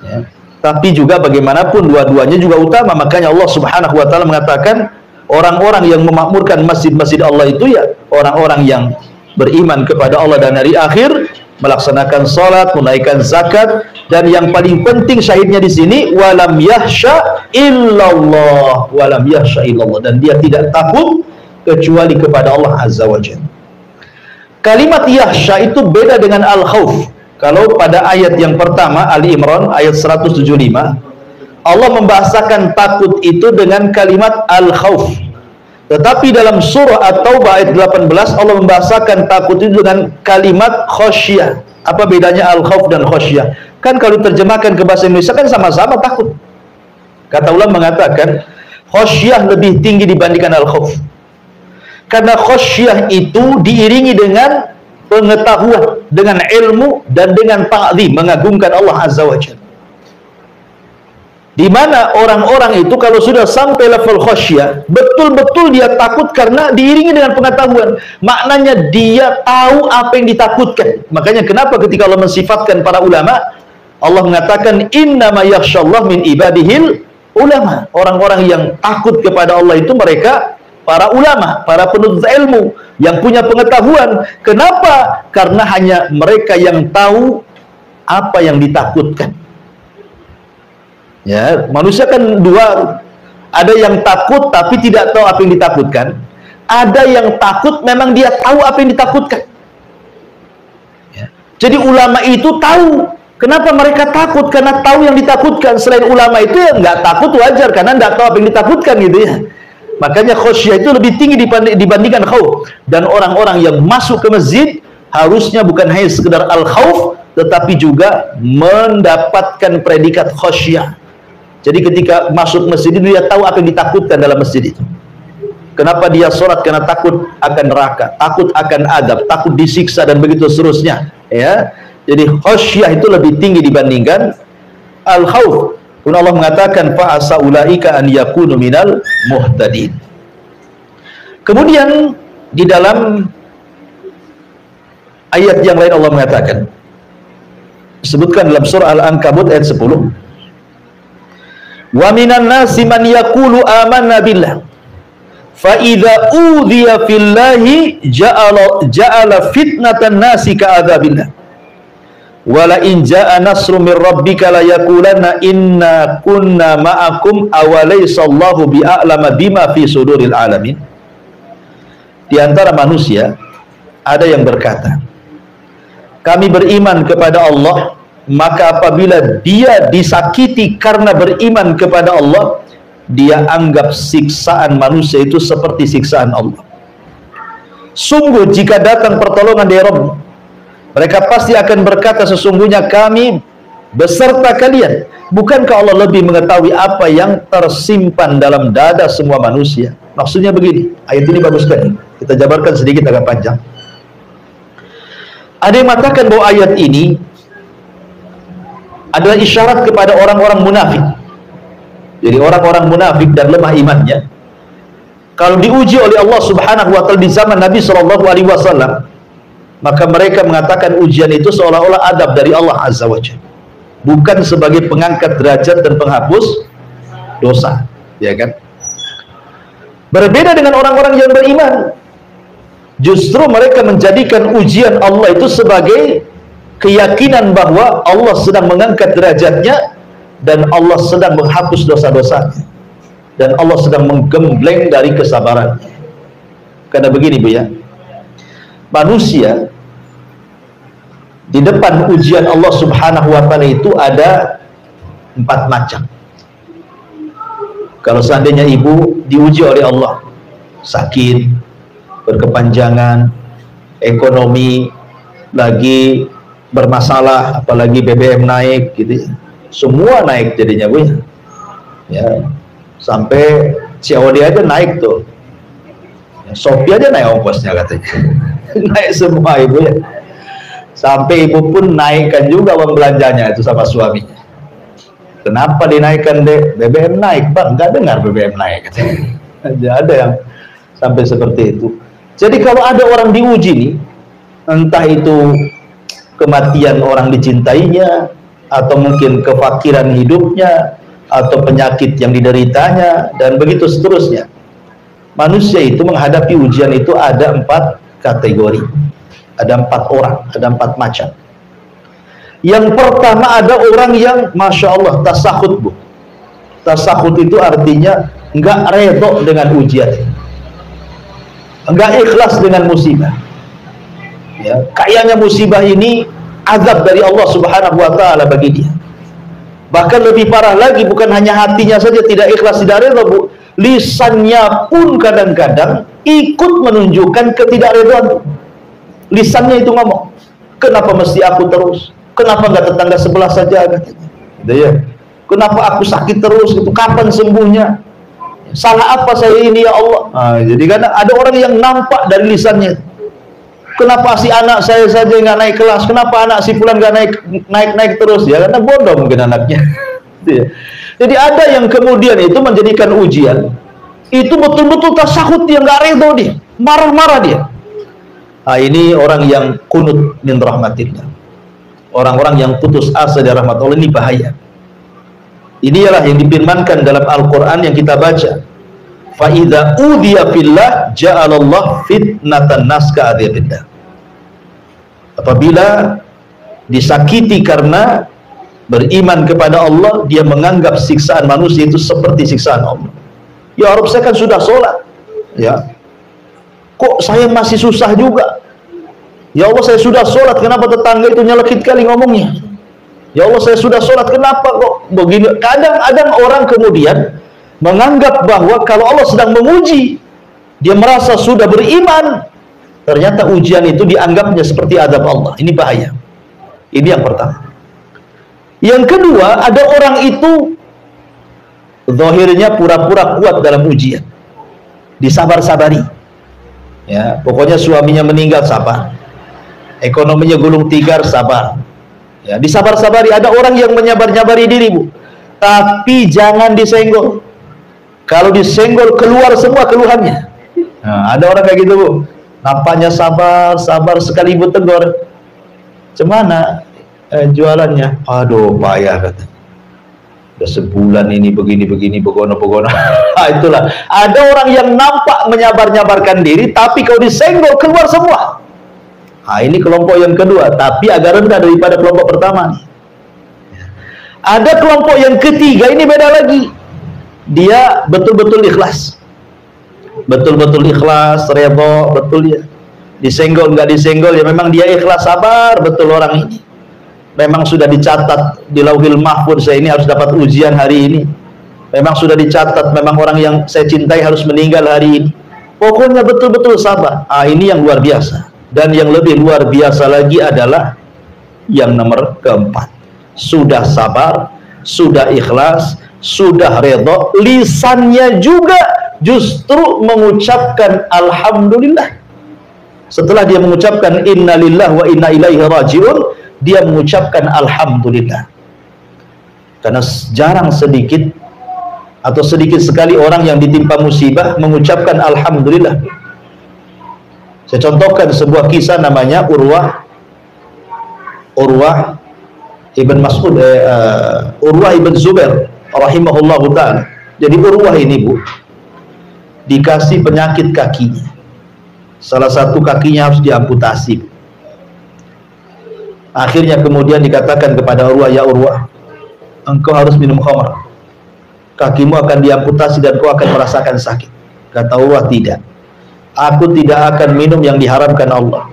Ya. Tapi juga bagaimanapun dua-duanya juga utama. Makanya Allah Subhanahu wa taala mengatakan orang-orang yang memakmurkan masjid-masjid Allah itu ya orang-orang yang beriman kepada Allah dan hari akhir, melaksanakan salat, menunaikan zakat, dan yang paling penting syahidnya di sini walam yahsya illallah, walam yahsya illallah, dan dia tidak takut kecuali kepada Allah Azza wa Jalla. Kalimat yahsya itu beda dengan al-khauf. Kalau pada ayat yang pertama Ali Imran ayat 175, Allah membahasakan takut itu dengan kalimat al-khauf. Tetapi dalam surah At-Taubah ayat 18 Allah membahasakan takut itu dengan kalimat khasyah. Apa bedanya al-khauf dan khasyah? Kan kalau terjemahkan ke bahasa Indonesia kan sama-sama takut. Kata ulama mengatakan khasyah lebih tinggi dibandingkan al-khauf. Karena khasyah itu diiringi dengan pengetahuan, dengan ilmu, dan dengan ta'zim, mengagungkan Allah Azza wa Jalla. Di mana orang-orang itu kalau sudah sampai level khasyah, betul-betul dia takut karena diiringi dengan pengetahuan. Maknanya dia tahu apa yang ditakutkan. Makanya kenapa ketika Allah mensifatkan para ulama, Allah mengatakan innama yakhsyallahu min ibadihil ulama. Orang-orang yang takut kepada Allah itu mereka para ulama, para penuntut ilmu yang punya pengetahuan. Kenapa? Karena hanya mereka yang tahu apa yang ditakutkan. Ya, manusia kan dua, ada yang takut tapi tidak tahu apa yang ditakutkan, Ada yang takut memang dia tahu apa yang ditakutkan. Ya. Jadi ulama itu tahu. Kenapa mereka takut? Karena tahu yang ditakutkan. Selain ulama itu yang nggak takut wajar, karena nggak tahu apa yang ditakutkan gitu ya. Makanya khosyah itu lebih tinggi dibandingkan khauf. Dan orang-orang yang masuk ke masjid harusnya bukan hanya sekedar al-khauf, tetapi juga mendapatkan predikat khosyah. Jadi ketika masuk masjid itu dia tahu apa yang ditakutkan dalam masjid itu. Kenapa dia sholat? Karena takut akan neraka, takut akan adab, takut disiksa dan begitu seterusnya. Ya, jadi khosyah itu lebih tinggi dibandingkan al-khauf. Pun Allah mengatakan fa asa ulaika an yakunu minal muhtadin. Kemudian di dalam ayat yang lain Allah mengatakan, disebutkan dalam surah Al-Ankabut ayat 10, wa minan nasi man yaqulu amanna billah fa idza udhiya fillahi ja'ala fitnatan nasi ka'adzabillah wala in ja'a nasrun min rabbika la yaqulanna inna kunna ma'akum awalaysa Allahu bi'a'lama bima fi suduril alamin. Di antara manusia ada yang berkata, kami beriman kepada Allah, maka apabila dia disakiti karena beriman kepada Allah, dia anggap siksaan manusia itu seperti siksaan Allah. Sungguh jika datang pertolongan dari Rabb, mereka pasti akan berkata, sesungguhnya kami beserta kalian. Bukankah Allah lebih mengetahui apa yang tersimpan dalam dada semua manusia? Maksudnya begini, ayat ini bagus sekali. Kita jabarkan sedikit, agak panjang. Ada yang mengatakan bahwa ayat ini adalah isyarat kepada orang-orang munafik. Jadi orang-orang munafik dan lemah imannya, kalau diuji oleh Allah Subhanahu wa taala di zaman Nabi Shallallahu alaihi wasallam, maka mereka mengatakan ujian itu seolah-olah adab dari Allah Azza wa Jalla, bukan sebagai pengangkat derajat dan penghapus dosa, ya kan? Berbeda dengan orang-orang yang beriman, justru mereka menjadikan ujian Allah itu sebagai keyakinan bahwa Allah sedang mengangkat derajatnya dan Allah sedang menghapus dosa-dosanya dan Allah sedang menggembleng dari kesabarannya. Karena begini Bu ya, manusia di depan ujian Allah Subhanahu wa taala itu ada 4 macam. Kalau seandainya ibu diuji oleh Allah, sakit, berkepanjangan, ekonomi lagi bermasalah, apalagi BBM naik gitu, semua naik jadinya Bu ya, sampai COD aja naik tuh, Shopee aja naik ongkosnya katanya. Naik semua ibu ya, sampai ibu pun naikkan juga uang belanjanya itu sama suaminya. Kenapa dinaikkan deh? BBM naik Bang, nggak dengar BBM naik katanya. Ada yang sampai seperti itu. Jadi kalau ada orang diuji nih, entah itu kematian orang dicintainya, atau mungkin kefakiran hidupnya, atau penyakit yang dideritanya, dan begitu seterusnya. Manusia itu menghadapi ujian itu ada 4 kategori, ada 4 orang, ada 4 macam. Yang pertama ada orang yang Masya Allah tasahud Bu. Tasahud itu artinya nggak redho dengan ujian, nggak ikhlas dengan musibah. Ya, kayaknya musibah ini azab dari Allah Subhanahu wa taala bagi dia. Bahkan lebih parah lagi, bukan hanya hatinya saja tidak ikhlas, tidak redho Bu, lisannya pun kadang-kadang ikut menunjukkan ketidakredhoan. Lisannya itu ngomong, kenapa mesti aku terus? Kenapa nggak tetangga sebelah saja katanya? Gitu ya. Kenapa aku sakit terus? Itu kapan sembuhnya? Salah apa saya ini ya Allah? Nah, jadi kan ada orang yang nampak dari lisannya. Kenapa si anak saya saja nggak naik kelas? Kenapa anak si fulan nggak naik terus? Ya karena bodoh mungkin anaknya. Jadi ada yang kemudian itu menjadikan ujian itu betul-betul tasahud, dia nggak redho, dia marah-marah dia. Nah, ini orang yang kunut min rahmatillah, orang-orang yang putus asa dari rahmat Allah. Ini bahaya. Inilah yang difirmankan dalam Al-Quran yang kita baca, fa idza udhiya fillah ja'alallah fitnatan nas ka'adzabillah. Apabila disakiti karena beriman kepada Allah, dia menganggap siksaan manusia itu seperti siksaan Allah. Ya Rabb, saya kan sudah sholat, ya, kok saya masih susah juga? Ya Allah, saya sudah sholat, kenapa tetangga itu nyelekit kali ngomongnya? Ya Allah, saya sudah sholat, kenapa kok begini? Kadang-kadang orang kemudian menganggap bahwa kalau Allah sedang menguji, dia merasa sudah beriman, ternyata ujian itu dianggapnya seperti adab Allah. Ini bahaya. Ini yang pertama. Yang kedua, ada orang itu zahirnya pura-pura kuat dalam ujian, disabar-sabari. Ya, pokoknya suaminya meninggal, sabar. Ekonominya gulung tikar, sabar. Ya, disabar-sabari. Ada orang yang menyabar-nyabari diri, Bu. Tapi jangan disenggol. Kalau disenggol keluar semua keluhannya. Nah, ada orang kayak gitu, Bu. Nampaknya sabar, sabar, sekali Ibu tegur, "Cemana jualannya?" "Aduh, payah," kata. "Udah sebulan ini begini-begini, begono-begono." Itulah. Ada orang yang nampak menyabar-nyabarkan diri, tapi kalau disenggol keluar semua. Ini kelompok yang kedua, tapi agak rendah daripada kelompok pertama. Ada kelompok yang ketiga, ini beda lagi. Dia betul-betul ikhlas. Betul-betul ikhlas, redha, betul ya. Disenggol nggak disenggol ya memang dia ikhlas, sabar betul orang ini. Memang sudah dicatat di Lauhil Mahfuz, saya ini harus dapat ujian hari ini. Memang sudah dicatat, memang orang yang saya cintai harus meninggal hari ini. Pokoknya betul-betul sabar. Ini yang luar biasa. Dan yang lebih luar biasa lagi adalah yang nomor keempat. Sudah sabar, sudah ikhlas, sudah redha, lisannya juga justru mengucapkan alhamdulillah. Setelah dia mengucapkan innalillahi wa inna ilaihi rajiun, dia mengucapkan alhamdulillah. Karena jarang sedikit atau sedikit sekali orang yang ditimpa musibah mengucapkan alhamdulillah. Saya contohkan sebuah kisah, namanya Urwah ibn Mas'ud, Urwah ibn Zubair rahimahullahu ta'ala. Jadi Urwah ini, Bu, dikasih penyakit kakinya. Salah satu kakinya harus diamputasi. Akhirnya kemudian dikatakan kepada Urwah, "Ya Urwah, engkau harus minum khamar. Kakimu akan diamputasi dan kau akan merasakan sakit." Kata Urwah, "Tidak. Aku tidak akan minum yang diharamkan Allah.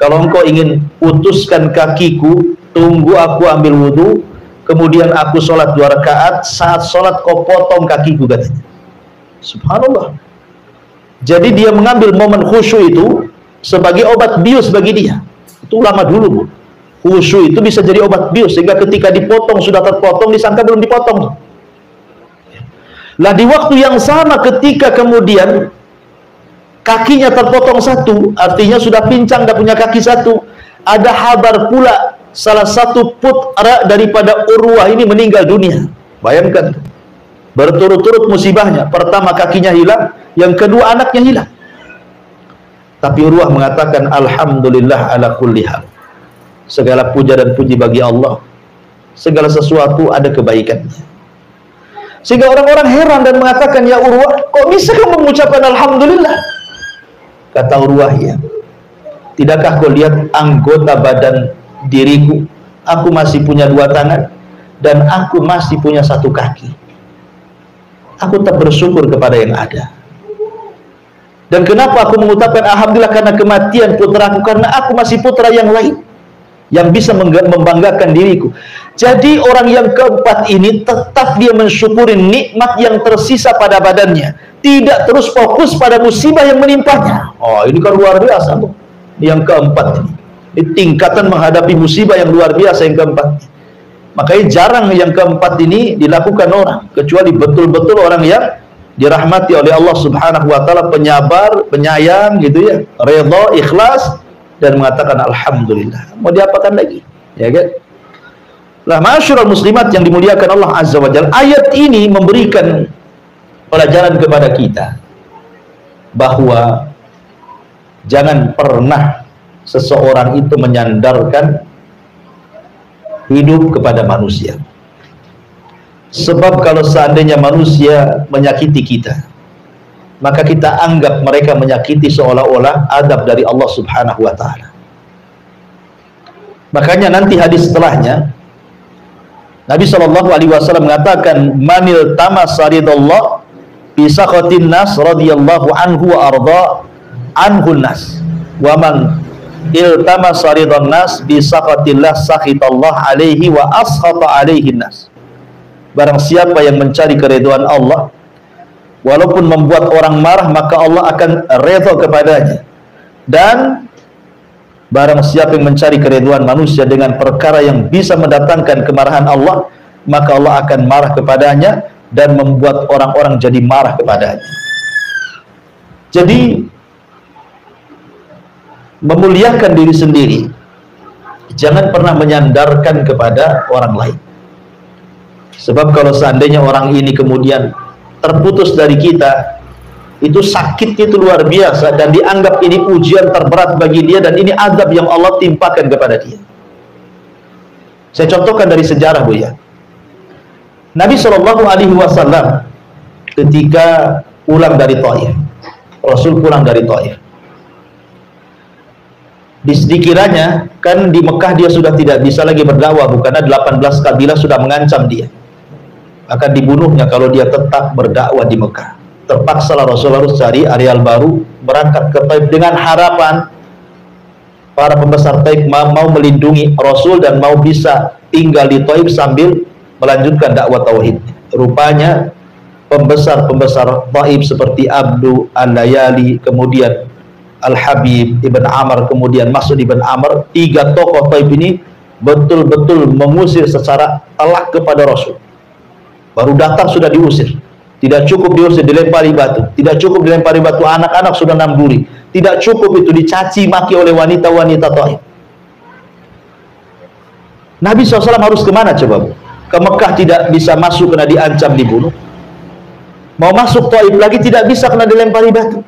Kalau engkau ingin putuskan kakiku, tunggu aku ambil wudhu, kemudian aku sholat 2 rakaat, saat sholat kau potong kakiku," katanya. Subhanallah. Jadi dia mengambil momen khusyuk itu sebagai obat bius bagi dia. Itu ulama dulu, Bu. Khusyuk itu bisa jadi obat bius, sehingga ketika dipotong, sudah terpotong, disangka belum dipotong. Lah di waktu yang sama ketika kemudian kakinya terpotong satu, artinya sudah pincang, dan punya kaki satu, ada kabar pula salah satu putra daripada Urwah ini meninggal dunia. Bayangkan, berturut-turut musibahnya. Pertama kakinya hilang, yang kedua anaknya hilang. Tapi Urwah mengatakan alhamdulillah ala kulli hal. Segala puja dan puji bagi Allah. Segala sesuatu ada kebaikannya. Sehingga orang-orang heran dan mengatakan, "Ya Urwah, kok bisa kamu mengucapkan alhamdulillah?" Kata Urwah, "Ya, tidakkah kau lihat anggota badan diriku? Aku masih punya 2 tangan dan aku masih punya 1 kaki. Aku tak bersyukur kepada yang ada. Dan kenapa aku mengucapkan alhamdulillah? Karena kematian putraku, karena aku masih putra yang lain yang bisa membanggakan diriku." Jadi orang yang keempat ini tetap dia mensyukuri nikmat yang tersisa pada badannya, tidak terus fokus pada musibah yang menimpanya. Ini kan luar biasa, Bu. Yang keempat ini tingkatan menghadapi musibah yang luar biasa yang keempat. Makanya jarang yang keempat ini dilakukan orang, kecuali betul-betul orang yang dirahmati oleh Allah Subhanahu wa taala, penyabar, penyayang gitu ya, redha, ikhlas, dan mengatakan alhamdulillah. Mau diapakan lagi? Ya kan? Lah, ma'asyiral muslimat yang dimuliakan Allah Azza wa Jalla, ayat ini memberikan pelajaran kepada kita bahwa jangan pernah seseorang itu menyandarkan hidup kepada manusia. Sebab kalau seandainya manusia menyakiti kita, maka kita anggap mereka menyakiti seolah-olah adab dari Allah Subhanahu wa taala. Makanya nanti hadis setelahnya Nabi SAW mengatakan, "Manil tamas ridallah bi sakhatin nas radhiyallahu anhu wa arda, anhun nas wa man iltamasa ridhan nas bi sakhatillah sakhitallah alaihi wa askhata alaihi nas. Barang siapa yang mencari keridhaan Allah walaupun membuat orang marah, maka Allah akan redha kepadanya. Dan barang siapa yang mencari keridhaan manusia dengan perkara yang bisa mendatangkan kemarahan Allah, maka Allah akan marah kepadanya dan membuat orang-orang jadi marah kepadanya. Jadi memuliakan diri sendiri, jangan pernah menyandarkan kepada orang lain. Sebab kalau seandainya orang ini kemudian terputus dari kita, itu sakitnya itu luar biasa dan dianggap ini ujian terberat bagi dia, dan ini azab yang Allah timpakan kepada dia. Saya contohkan dari sejarah, Bu ya. Nabi SAW ketika pulang dari Taif, Rasul pulang dari Taif, dikiranya kan di Mekah dia sudah tidak bisa lagi berdakwah, karena 18 kabilah sudah mengancam dia akan dibunuhnya kalau dia tetap berdakwah di Mekah. Terpaksalah Rasul harus cari areal baru, berangkat ke Taif dengan harapan para pembesar Taif mau melindungi Rasul dan mau bisa tinggal di Taif sambil melanjutkan dakwah tauhid. Rupanya pembesar-pembesar Taif seperti Abdu Al-Layali, kemudian Al-Habib Ibn Amr, kemudian Mas'ud Ibn Amr, 3 tokoh Taif ini betul-betul mengusir secara telak kepada Rasul. Baru datang sudah diusir. Tidak cukup diusir, dilempari batu. Tidak cukup dilempari batu, anak-anak sudah nanduri. Tidak cukup itu, dicaci maki oleh wanita-wanita Taif. Nabi SAW harus kemana coba? Ke Mekah tidak bisa masuk karena diancam dibunuh. Mau masuk Taif lagi tidak bisa karena dilempari batu.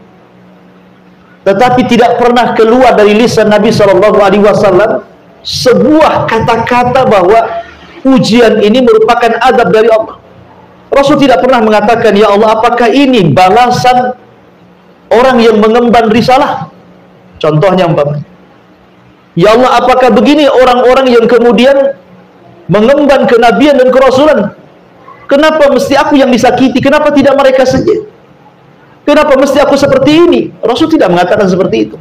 Tetapi tidak pernah keluar dari lisan Nabi SAW sebuah kata-kata bahwa ujian ini merupakan azab dari Allah. Rasul tidak pernah mengatakan, ya Allah, apakah ini balasan orang yang mengemban risalah? Contohnya umpamanya, ya Allah, apakah begini orang-orang yang kemudian mengemban kenabian dan kerasulan? Kenapa mesti aku yang disakiti? Kenapa tidak mereka saja? Kenapa mesti aku seperti ini? Rasul tidak mengatakan seperti itu.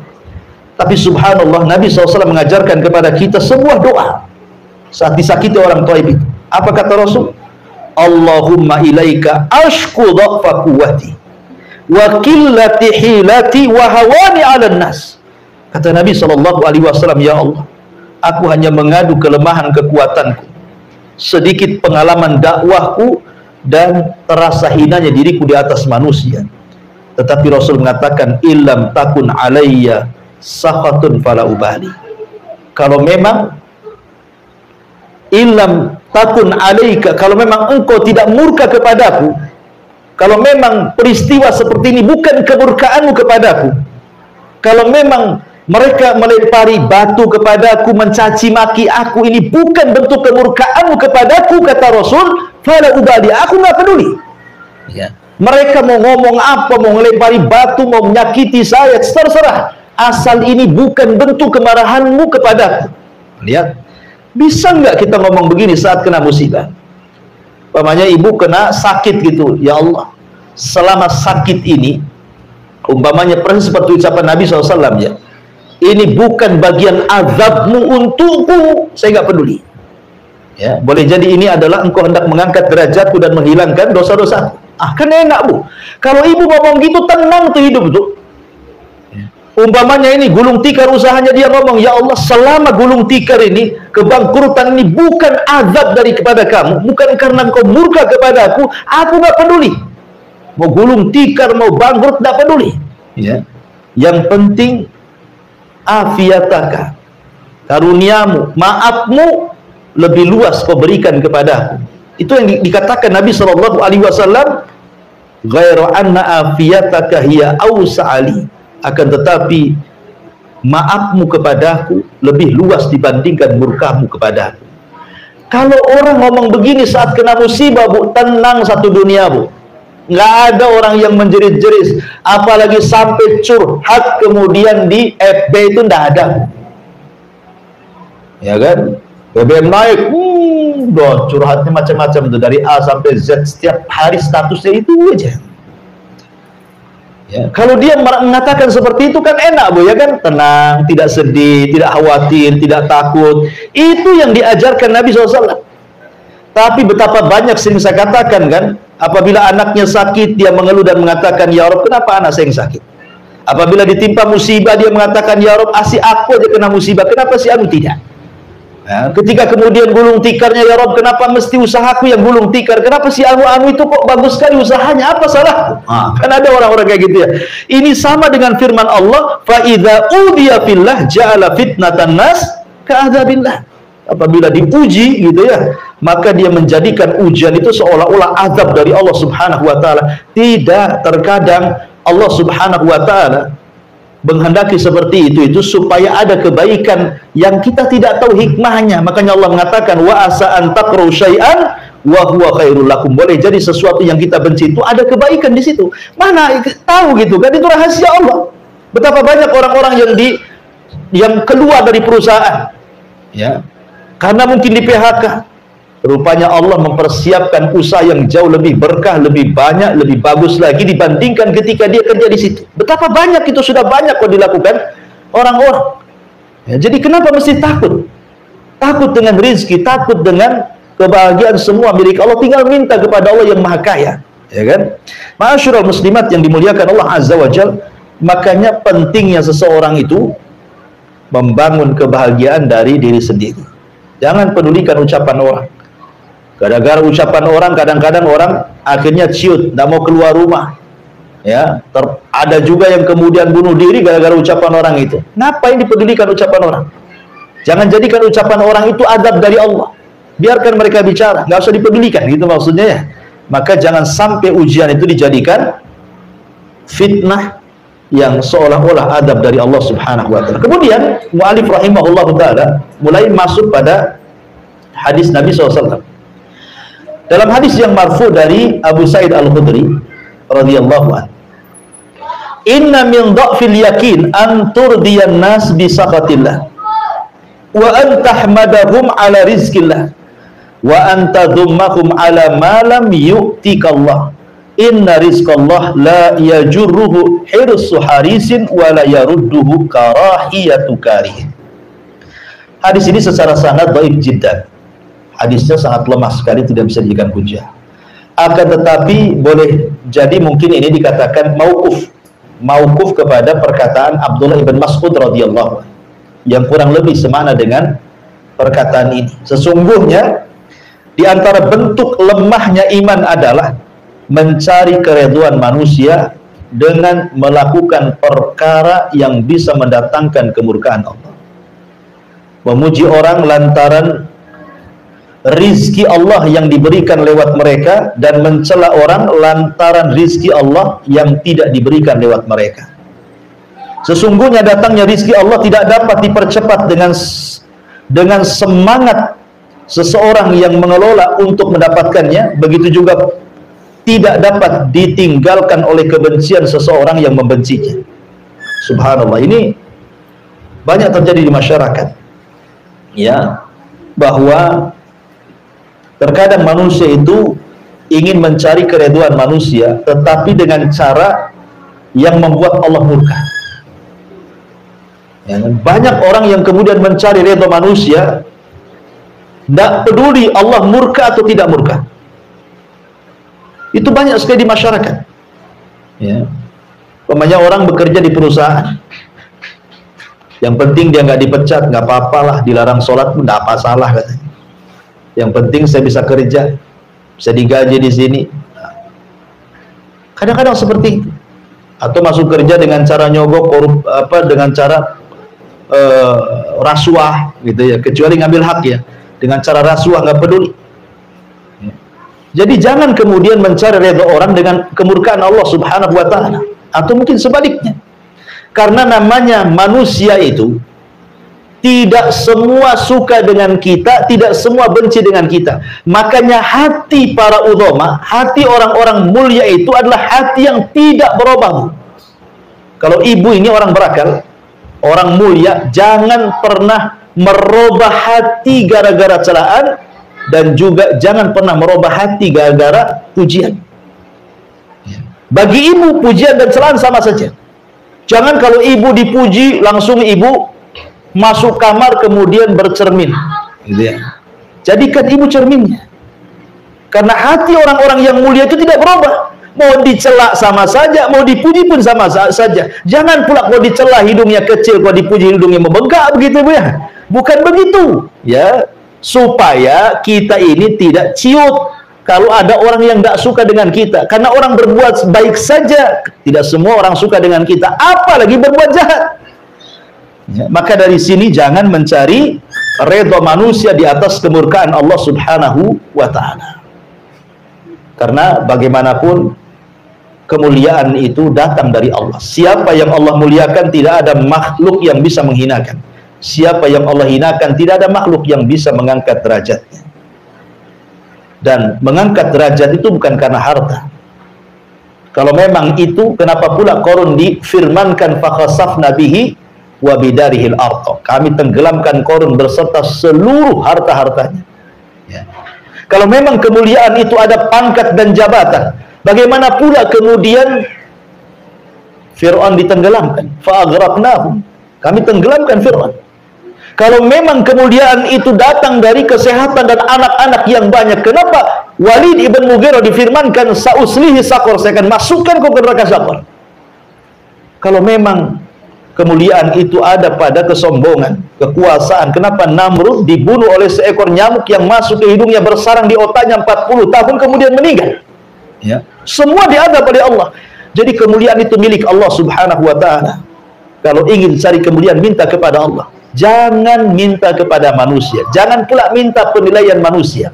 Tapi subhanallah, Nabi SAW mengajarkan kepada kita sebuah doa saat disakiti orang Taif itu. Apa kata Rasul? Allahumma ilaika ashku dha'fa quwwati wa qillati hilati wa hawani 'alan nas. Kata Nabi SAW, ya Allah, aku hanya mengadu kelemahan kekuatanku, sedikit pengalaman dakwahku, dan terasa hinanya diriku di atas manusia. Tetapi Rasul mengatakan, illam takun alayya sakhatun fala ubali. Kalau memang illam takun alaika, kalau memang engkau tidak murka kepadaku, kalau memang peristiwa seperti ini bukan kemurkaanmu kepadaku, kalau memang mereka melempari batu kepadaku, mencaci maki aku, ini bukan bentuk kemurkaanmu kepadaku, kata Rasul, fala ubali, aku nggak peduli. Ya. Mereka mau ngomong apa, mau melempari batu, mau menyakiti saya, terserah, asal ini bukan bentuk kemarahanmu kepadaku. Lihat, bisa nggak kita ngomong begini saat kena musibah? Umpamanya ibu kena sakit gitu, ya Allah, selama sakit ini, umpamanya persis seperti ucapan Nabi SAW, ya, ini bukan bagian azabmu untukku, saya nggak peduli. Ya, boleh jadi ini adalah engkau hendak mengangkat derajatku dan menghilangkan dosa-dosaku. Kan enak, Bu. Kalau ibu ngomong gitu, tenang tuh hidup tuh. Umpamanya ini gulung tikar usahanya, dia ngomong, ya Allah, selama gulung tikar ini, kebangkrutan ini bukan azab dari kepada kamu, bukan karena engkau murka kepada aku nggak peduli. Mau gulung tikar, mau bangkrut, nggak peduli. Ya. Yang penting afiataka, karuniamu, maafmu lebih luas kau berikan kepada aku. Itu yang dikatakan Nabi SAW, ghairu anna afiyataka hiya awsa'ali, akan tetapi maafmu kepadaku lebih luas dibandingkan murkamu kepadaku. Kalau orang ngomong begini saat kena musibah, Bu, tenang satu dunia, Bu. Nggak ada orang yang menjerit-jerit, apalagi sampai curhat kemudian di FB, itu nggak ada. Ya kan? BBM naik, curhatnya macam-macam tuh, dari A sampai Z, setiap hari statusnya itu aja. Ya, kalau dia mengatakan seperti itu kan enak, Bu, ya kan? Tenang, tidak sedih, tidak khawatir, tidak takut. Itu yang diajarkan Nabi SAW. Tapi betapa banyak sering saya katakan kan, apabila anaknya sakit, dia mengeluh dan mengatakan, ya Rob, kenapa anak saya yang sakit? Apabila ditimpa musibah, dia mengatakan, ya Rob, asih aku aja kena musibah, kenapa si anu tidak? Ya, ketika kemudian gulung tikarnya, ya Rob, kenapa mesti usahaku yang gulung tikar? Kenapa si anu itu kok bagus sekali usahanya? Apa salahku? Kan ada orang-orang kayak gitu ya. Ini sama dengan firman Allah, fa idza udiya fillah ja'ala fitnatan nas ka'adzabillah. Apabila diuji gitu ya, maka dia menjadikan ujian itu seolah-olah azab dari Allah Subhanahu wa taala. Tidak, terkadang Allah Subhanahu wa taala menghendaki seperti itu supaya ada kebaikan yang kita tidak tahu hikmahnya. Makanya Allah mengatakan wa asa an taqru syai'an wa huwa khairul lakum. Boleh jadi sesuatu yang kita benci itu ada kebaikan di situ. Mana tahu gitu kan, itu rahasia Allah. Betapa banyak orang-orang yang keluar dari perusahaan ya, karena mungkin di PHK. Rupanya Allah mempersiapkan usaha yang jauh lebih berkah, lebih banyak, lebih bagus lagi dibandingkan ketika dia kerja di situ. Betapa banyak itu sudah banyak kok dilakukan orang-orang. Ya, jadi kenapa mesti takut? Takut dengan rezeki, takut dengan kebahagiaan semua milik Allah. Tinggal minta kepada Allah yang Maha Kaya, ya kan? Ma'asyiral muslimat yang dimuliakan Allah Azza wa Jalla, makanya pentingnya seseorang itu membangun kebahagiaan dari diri sendiri. Jangan pedulikan ucapan orang. Gara-gara ucapan orang, kadang-kadang orang akhirnya ciut, tidak mau keluar rumah. Ya, ada juga yang kemudian bunuh diri gara-gara ucapan orang itu. Ngapain dipedulikan ucapan orang? Jangan jadikan ucapan orang itu adab dari Allah. Biarkan mereka bicara, nggak usah dipedulikan, gitu maksudnya ya. Maka jangan sampai ujian itu dijadikan fitnah yang seolah-olah adab dari Allah Subhanahu wa taala. Kemudian mu'alif rahimahullah taala mulai masuk pada hadis Nabi SAW. Dalam hadis yang marfu dari Abu Sa'id Al-Khudri radhiyallahu anhu, inna min dha'fil yakin an turdiyan nas bi sakhatillah wa an tahmadahum ala rizqillah wa an tadhummahum ala ma lam yu'tikallah. Inna rizqallah la yajurruhu hirsu harisin wa la yarudduhu karahiyatu karih. Hadis ini secara sanad dhaif jiddan. Hadisnya sangat lemah sekali, tidak bisa dijadikan hujah. Akan tetapi boleh jadi mungkin ini dikatakan mauquf kepada perkataan Abdullah ibn Mas'ud radhiyallahu anhu yang kurang lebih semakna dengan perkataan ini. Sesungguhnya di antara bentuk lemahnya iman adalah mencari keridhaan manusia dengan melakukan perkara yang bisa mendatangkan kemurkaan Allah. Memuji orang lantaran rizki Allah yang diberikan lewat mereka dan mencela orang lantaran rizki Allah yang tidak diberikan lewat mereka. Sesungguhnya datangnya rizki Allah tidak dapat dipercepat dengan semangat seseorang yang mengelola untuk mendapatkannya, begitu juga tidak dapat ditinggalkan oleh kebencian seseorang yang membencinya. Subhanallah, ini banyak terjadi di masyarakat ya, bahwa terkadang manusia itu ingin mencari keridhaan manusia, tetapi dengan cara yang membuat Allah murka. Ya, banyak orang yang kemudian mencari ridha manusia, tidak peduli Allah murka atau tidak murka. Itu banyak sekali di masyarakat. Ya, umpamanya orang bekerja di perusahaan, yang penting dia nggak dipecat, nggak apa-apalah, dilarang sholat pun nggak apa salah katanya. Yang penting saya bisa kerja, bisa digaji di sini. Kadang-kadang seperti itu. Atau masuk kerja dengan cara nyogok, dengan cara rasuah, gitu ya. Kecuali ngambil hak ya, dengan cara rasuah nggak peduli. Jadi jangan kemudian mencari redha orang dengan kemurkaan Allah Subhanahu wa taala, atau mungkin sebaliknya. Karena namanya manusia itu tidak semua suka dengan kita, tidak semua benci dengan kita. Makanya hati para ulama, hati orang-orang mulia itu adalah hati yang tidak berubah. Kalau ibu ini orang berakal, orang mulia, jangan pernah merubah hati gara-gara celaan, dan juga jangan pernah merubah hati gara-gara pujian. Bagi ibu, pujian dan celaan sama saja. Jangan kalau ibu dipuji, langsung ibu masuk kamar kemudian bercermin. Gitu ya. Jadikan ibu cerminnya. Karena hati orang-orang yang mulia itu tidak berubah. Mau dicela sama saja, mau dipuji pun sama saja. Jangan pula kalau dicela hidungnya kecil, kalau dipuji hidungnya membengkak begitu, Bu ya. Bukan begitu, ya. Supaya kita ini tidak ciut kalau ada orang yang tidak suka dengan kita. Karena orang berbuat baik saja, tidak semua orang suka dengan kita, apalagi berbuat jahat. Ya, maka dari sini jangan mencari redha manusia di atas kemurkaan Allah Subhanahu wa ta'ala. Karena bagaimanapun kemuliaan itu datang dari Allah. Siapa yang Allah muliakan, tidak ada makhluk yang bisa menghinakan. Siapa yang Allah hinakan, tidak ada makhluk yang bisa mengangkat derajatnya. Dan mengangkat derajat itu bukan karena harta. Kalau memang itu, kenapa pula Qarun difirmankan fakhasafna bihi wa bidarihil ardh. Kami tenggelamkan Qarun berserta seluruh harta-hartanya. Ya. Kalau memang kemuliaan itu ada pangkat dan jabatan, bagaimana pula kemudian Fir'aun ditenggelamkan? Fa'aghraqnahum. Kami tenggelamkan Fir'aun. Kalau memang kemuliaan itu datang dari kesehatan dan anak-anak yang banyak, kenapa Walid ibn Mughirah difirmankan sa'uslihi saqar, saya akan masukkan kau ke neraka saqar? Kalau memang kemuliaan itu ada pada kesombongan, kekuasaan, kenapa Namrud dibunuh oleh seekor nyamuk yang masuk ke hidungnya, bersarang di otaknya 40 tahun kemudian meninggal? Ya. Semua diadab oleh Allah. Jadi kemuliaan itu milik Allah Subhanahu wa ta'ala. Kalau ingin cari kemuliaan, minta kepada Allah. Jangan minta kepada manusia. Jangan pula minta penilaian manusia.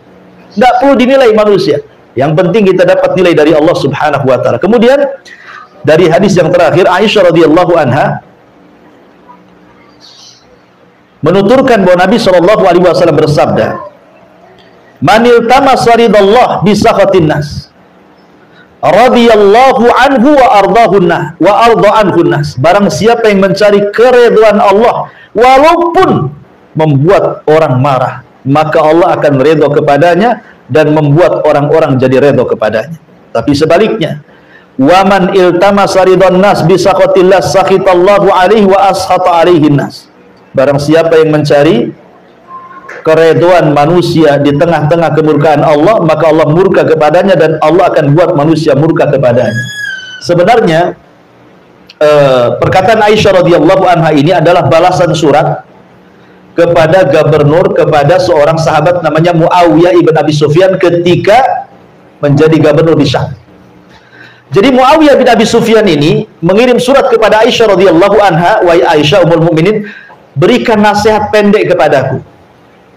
Tidak perlu dinilai manusia. Yang penting kita dapat nilai dari Allah Subhanahu wa ta'ala. Kemudian dari hadis yang terakhir, Aisyah radhiyallahu anha menuturkan bahwa Nabi SAW bersabda, "Manil tamasa ridallah bi sakhatin nas, radhiyallahu anhu wa ardahun nas wa arda anhun nas." Barang siapa yang mencari keridhaan Allah walaupun membuat orang marah, maka Allah akan redha kepadanya dan membuat orang-orang jadi redha kepadanya. Tapi sebaliknya, waman iltamasa ridwan nas bi sakhatillah sakhitallahu alaihi wa ashata alaihin nas. Barang siapa yang mencari keridhaan manusia di tengah-tengah kemurkaan Allah, maka Allah murka kepadanya dan Allah akan buat manusia murka kepadanya. Sebenarnya perkataan Aisyah radhiyallahu anha ini adalah balasan surat kepada gubernur, kepada seorang sahabat namanya Muawiyah ibn Abi Sufyan ketika menjadi gubernur di Syam. Jadi Muawiyah bin Abi Sufyan ini mengirim surat kepada Aisyah radhiyallahu anha, "Wahai Aisyah ummul mukminin, berikan nasihat pendek kepadaku.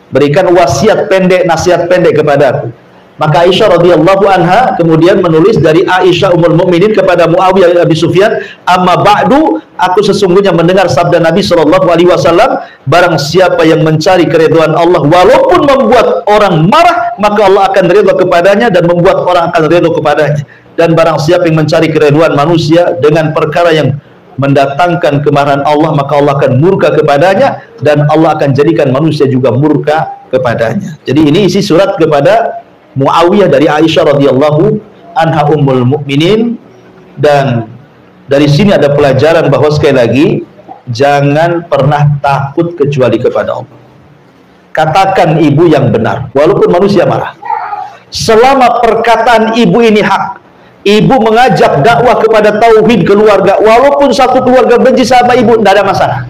Berikan wasiat pendek, nasihat pendek kepadaku." Maka Aisyah radhiyallahu anha kemudian menulis dari Aisyah ummul mukminin kepada Muawiyah bin Abi Sufyan, "Amma ba'du, aku sesungguhnya mendengar sabda Nabi sallallahu alaihi wasallam, barang siapa yang mencari keridhaan Allah walaupun membuat orang marah, maka Allah akan ridha kepadanya dan membuat orang akan ridha kepadanya. Dan barang siapa yang mencari keridhaan manusia dengan perkara yang mendatangkan kemarahan Allah, maka Allah akan murka kepadanya dan Allah akan jadikan manusia juga murka kepadanya." Jadi ini isi surat kepada Muawiyah dari Aisyah radhiyallahu anha ummul mukminin. Dan dari sini ada pelajaran bahwa sekali lagi jangan pernah takut kecuali kepada Allah. Katakan ibu yang benar walaupun manusia marah. Selama perkataan ibu ini hak, ibu mengajak dakwah kepada tauhid keluarga, walaupun satu keluarga benci sama ibu, tidak ada masalah.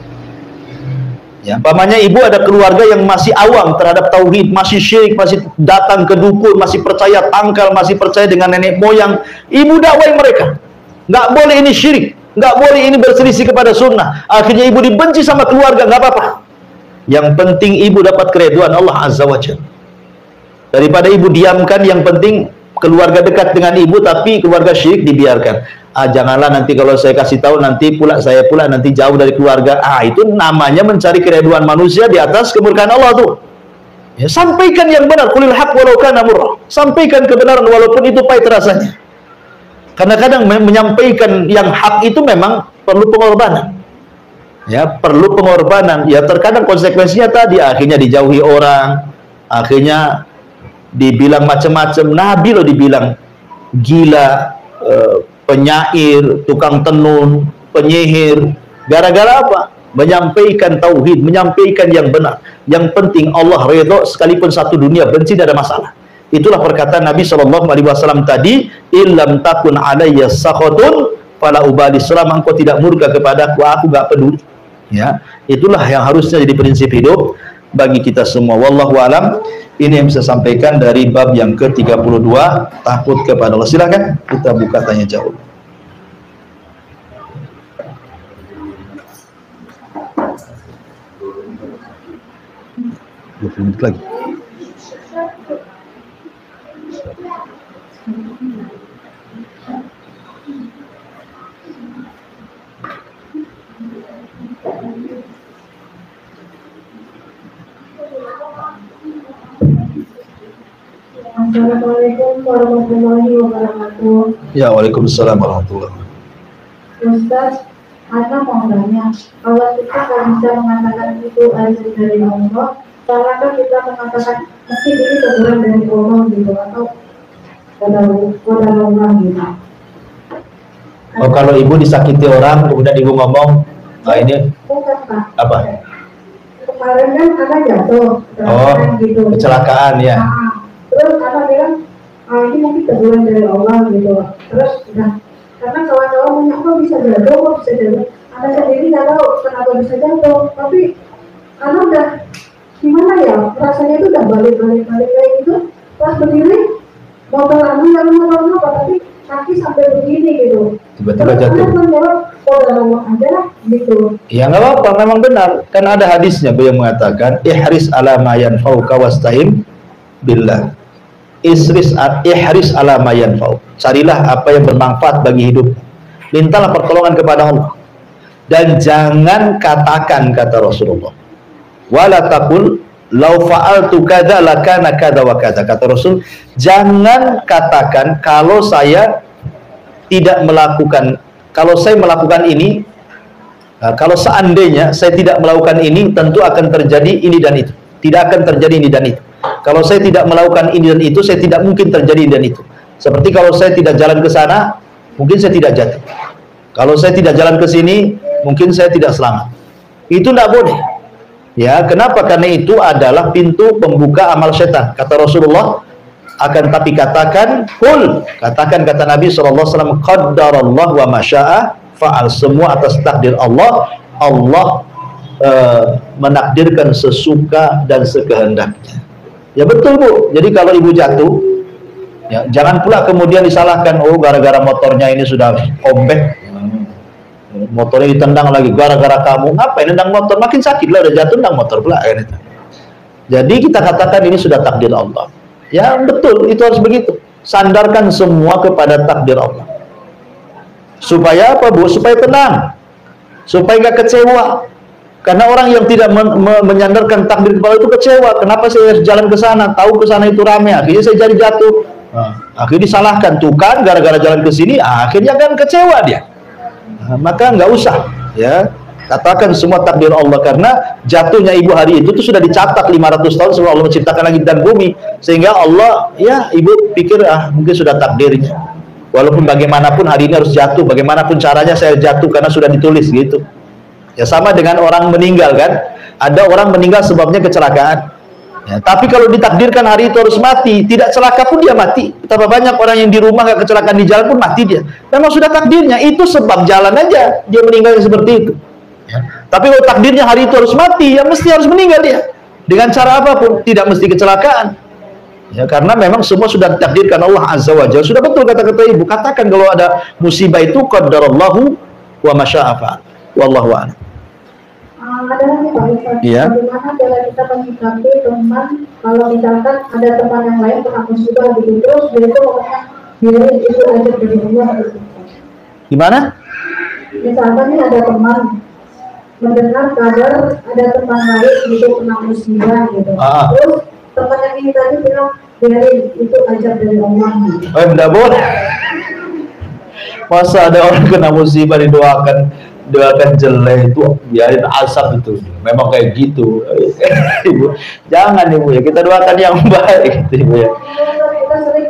Ya, umpamanya ibu ada keluarga yang masih awam terhadap tauhid, masih syirik, masih datang ke dukun, masih percaya tangkal, masih percaya dengan nenek moyang, ibu dakwai mereka. Nggak boleh ini syirik, nggak boleh ini berselisih kepada sunnah. Akhirnya ibu dibenci sama keluarga, nggak apa-apa. Yang penting ibu dapat keridhaan Allah Azza wa Jalla. Daripada ibu diamkan, yang penting keluarga dekat dengan ibu tapi keluarga syirik dibiarkan. Janganlah nanti kalau saya kasih tahu nanti pula saya pula nanti jauh dari keluarga. Itu namanya mencari keridhaan manusia di atas kemurkaan Allah tuh. Ya, sampaikan yang benar, qulil haq walau kana murra. Sampaikan kebenaran walaupun itu pahit rasanya. Karena kadang menyampaikan yang hak itu memang perlu pengorbanan. Ya, perlu pengorbanan. Ya, terkadang konsekuensinya tadi akhirnya dijauhi orang, akhirnya dibilang macam-macam. Nabi loh dibilang gila, penyair, tukang tenun, penyihir. Gara-gara apa? Menyampaikan tauhid, menyampaikan yang benar. Yang penting Allah ridho, sekalipun satu dunia benci, tidak ada masalah. Itulah perkataan Nabi SAW tadi, illam takun alayya sakhatun fala ubali, selama engkau tidak murka kepadaku, aku gak peduli. Ya, itulah yang harusnya jadi prinsip hidup bagi kita semua. Wallahu alam. Ini yang bisa sampaikan dari bab yang ke-32, takut kepada Allah. Silakan kita buka tanya jawab. Menit lagi. Assalamualaikum warahmatullahi wabarakatuh. Ya, waalaikumsalam warahmatullahi wabarakatuh. Ustaz, Ana mau tanya, kalau kita tak bisa mengatakan itu azab dari Allah, salahkah kita mengatakan mesti ini teguran dari Allah gitu, atau pada Allah gitu? Oh, kalau ibu disakiti orang, kemudian ibu ngomong, ah ini Bukan, Pak. apa? Kemarin kan Ana jatuh, Oh, gitu. kecelakaan ya. Nah, terus Ana bilang, ini mungkin teguran dari Allah gitu. Terus udah, karena kawan-kawan punya kok bisa jatuh, kok bisa jatuh. Ana sendiri nggak tahu kenapa bisa jatuh, tapi Ana udah gimana ya, rasanya itu udah balik kayak gitu. Pas berdiri, motor Ana yang motor apa, tapi kaki sampai begini gitu. Tiba-tiba jatuh. Terus Ana menjawab, oh udah ngomong aja lah gitu. Ya nggak apa-apa, memang benar. Kan ada hadisnya yang mengatakan, ihris ala ma yanfa'uka wasta'in billah. Ihris ala ma yanfa'u. Carilah apa yang bermanfaat bagi hidup. Mintalah pertolongan kepada Allah. Dan jangan katakan, kata Rasulullah, wala taqul law fa'altu kadza lakana kadza wa kadza. Kata Rasul, jangan katakan kalau saya tidak melakukan, kalau saya melakukan ini, kalau seandainya saya tidak melakukan ini, tentu akan terjadi ini dan itu. Tidak akan terjadi ini dan itu. Kalau saya tidak melakukan ini dan itu, saya tidak mungkin terjadi ini dan itu. Seperti kalau saya tidak jalan ke sana, mungkin saya tidak jatuh. Kalau saya tidak jalan ke sini, mungkin saya tidak selamat. Itu tidak boleh. Ya, kenapa? Karena itu adalah pintu pembuka amal setan. Kata Rasulullah, akan tapi katakan, kul, katakan kata Nabi SAW, qaddarallah wa masya'a fa'al. Semua atas takdir Allah. Allah menakdirkan sesuka dan sekehendaknya. Ya betul Bu. Jadi kalau ibu jatuh, ya jangan pula kemudian disalahkan, oh gara-gara motornya ini sudah ombek, motornya ditendang lagi gara-gara kamu. Ngapain nendang motor? Makin sakit lah, udah jatuh nendang motor pula kan itu. Jadi kita katakan ini sudah takdir Allah. Ya betul, itu harus begitu. Sandarkan semua kepada takdir Allah. Supaya apa Bu? Supaya tenang, supaya nggak kecewa. Karena orang yang tidak menyandarkan takdir kepada itu kecewa. Kenapa saya harus jalan ke sana? Tahu ke sana itu ramai, akhirnya saya jadi jatuh. Akhirnya disalahkan, tuh kan gara-gara jalan ke sini, akhirnya kan kecewa dia. Maka nggak usah, ya. Katakan semua takdir Allah, karena jatuhnya ibu hari itu tuh sudah dicatat 500 tahun sebelum Allah menciptakan langit dan bumi. Sehingga Allah, ya ibu pikir mungkin sudah takdirnya. Walaupun bagaimanapun hari ini harus jatuh, bagaimanapun caranya saya jatuh karena sudah ditulis gitu. Ya sama dengan orang meninggal kan. Ada orang meninggal sebabnya kecelakaan. Ya, tapi kalau ditakdirkan hari itu harus mati, tidak celaka pun dia mati. Betapa banyak orang yang di rumah nggak kecelakaan di jalan pun mati dia. Memang sudah takdirnya, itu sebab jalan aja dia meninggal seperti itu. Ya. Tapi kalau takdirnya hari itu harus mati, ya mesti harus meninggal dia. Dengan cara apapun, tidak mesti kecelakaan. Ya, karena memang semua sudah ditakdirkan Allah Azza wa Jalla. Sudah betul kata-kata ibu. Katakan kalau ada musibah itu qaddarallahu wa masya'a fa'al. Wallahu a'lam. Ada lagi Pak Ustaz, Iya. bagaimana cara kita menyikapi teman kalau misalkan ada teman yang lain pernah musibah gitu, terus dia itu ngomongnya dia itu aja dari Allah gitu. Gimana? Misalkan nih ada teman mendengar kabar ada teman lain gitu kena musibah gitu, terus teman yang ini tadi bilang dia itu aja dari Allah gitu. Oh, enggak boleh. Masa ada orang kena musibah doakan jelek, itu biarin asap itu. Memang kayak gitu. Ibu, jangan ibu ya, kita doakan yang baik gitu, ibu ya. Kita sering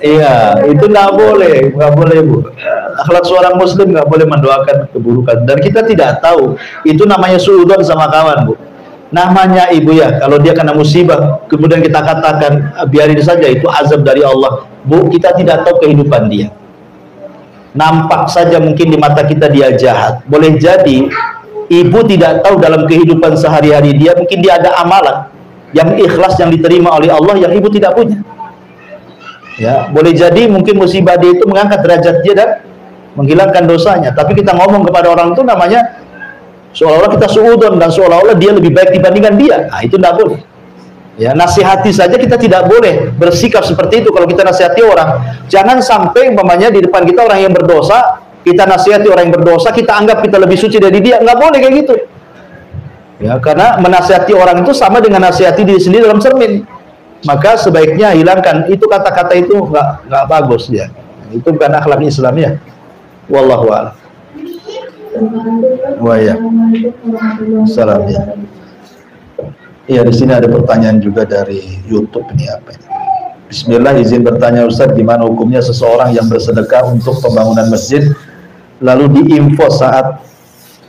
Iya, itu nggak boleh ibu. akhlak seorang muslim nggak boleh mendoakan keburukan. Dan kita tidak tahu itu namanya suudzon sama kawan, Bu. Namanya ibu ya, kalau dia kena musibah kemudian kita katakan biarin saja itu azab dari Allah. Bu, kita tidak tahu kehidupan dia. Nampak saja mungkin di mata kita dia jahat. Boleh jadi ibu tidak tahu dalam kehidupan sehari-hari dia, mungkin dia ada amalan yang ikhlas yang diterima oleh Allah yang ibu tidak punya. Ya, boleh jadi mungkin musibah dia itu mengangkat derajat dia dan menghilangkan dosanya. Tapi kita ngomong kepada orang itu namanya seolah-olah kita suudzon dan seolah-olah dia lebih baik dibandingkan dia. Nah, itu tidak boleh. Ya, nasihati saja kita tidak boleh bersikap seperti itu kalau kita nasihati orang. Jangan sampai umpamanya di depan kita orang yang berdosa, kita nasihati orang yang berdosa, kita anggap kita lebih suci dari dia. Nggak boleh kayak gitu. Ya, karena menasihati orang itu sama dengan nasihati diri sendiri dalam cermin. Maka sebaiknya hilangkan itu kata-kata itu nggak bagus ya. Itu bukan akhlak Islam ya. Wallahu a'lam. Wa ya. Salam ya. Iya, di sini ada pertanyaan juga dari YouTube ini apa ini? Bismillah, izin bertanya Ustaz, gimana hukumnya seseorang yang bersedekah untuk pembangunan masjid lalu diinfo saat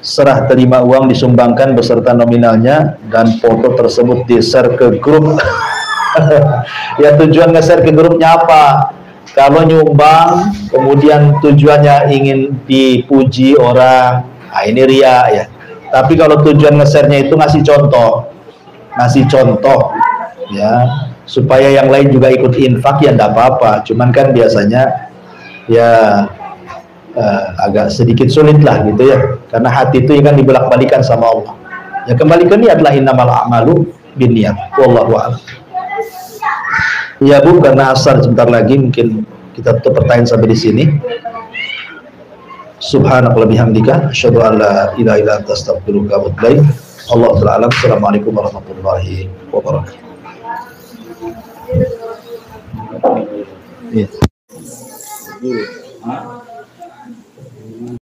serah terima uang disumbangkan beserta nominalnya dan foto tersebut di-share ke grup. Ya, tujuan nge-share ke grupnya apa? Kalau nyumbang kemudian tujuannya ingin dipuji orang, nah ini ria ya. Tapi kalau tujuan nge-share-nya itu ngasih contoh ya, supaya yang lain juga ikut infak ya enggak apa-apa. Cuman kan biasanya ya agak sedikit sulit lah gitu ya, karena hati itu kan dibelak-balikan sama Allah. Ya kembali ke niat lah, innamal a'malu binniyat. Wallahu a'lam. Ya Bu, karena asar sebentar lagi mungkin kita tutup pertanyaan sampai di sini. Subhanallah bihamdika asyhadu an la ilaha illa anta astaghfiruka wa atubu ilaik. Allahu ta'ala. Assalamualaikum warahmatullahi wabarakatuh. Iya.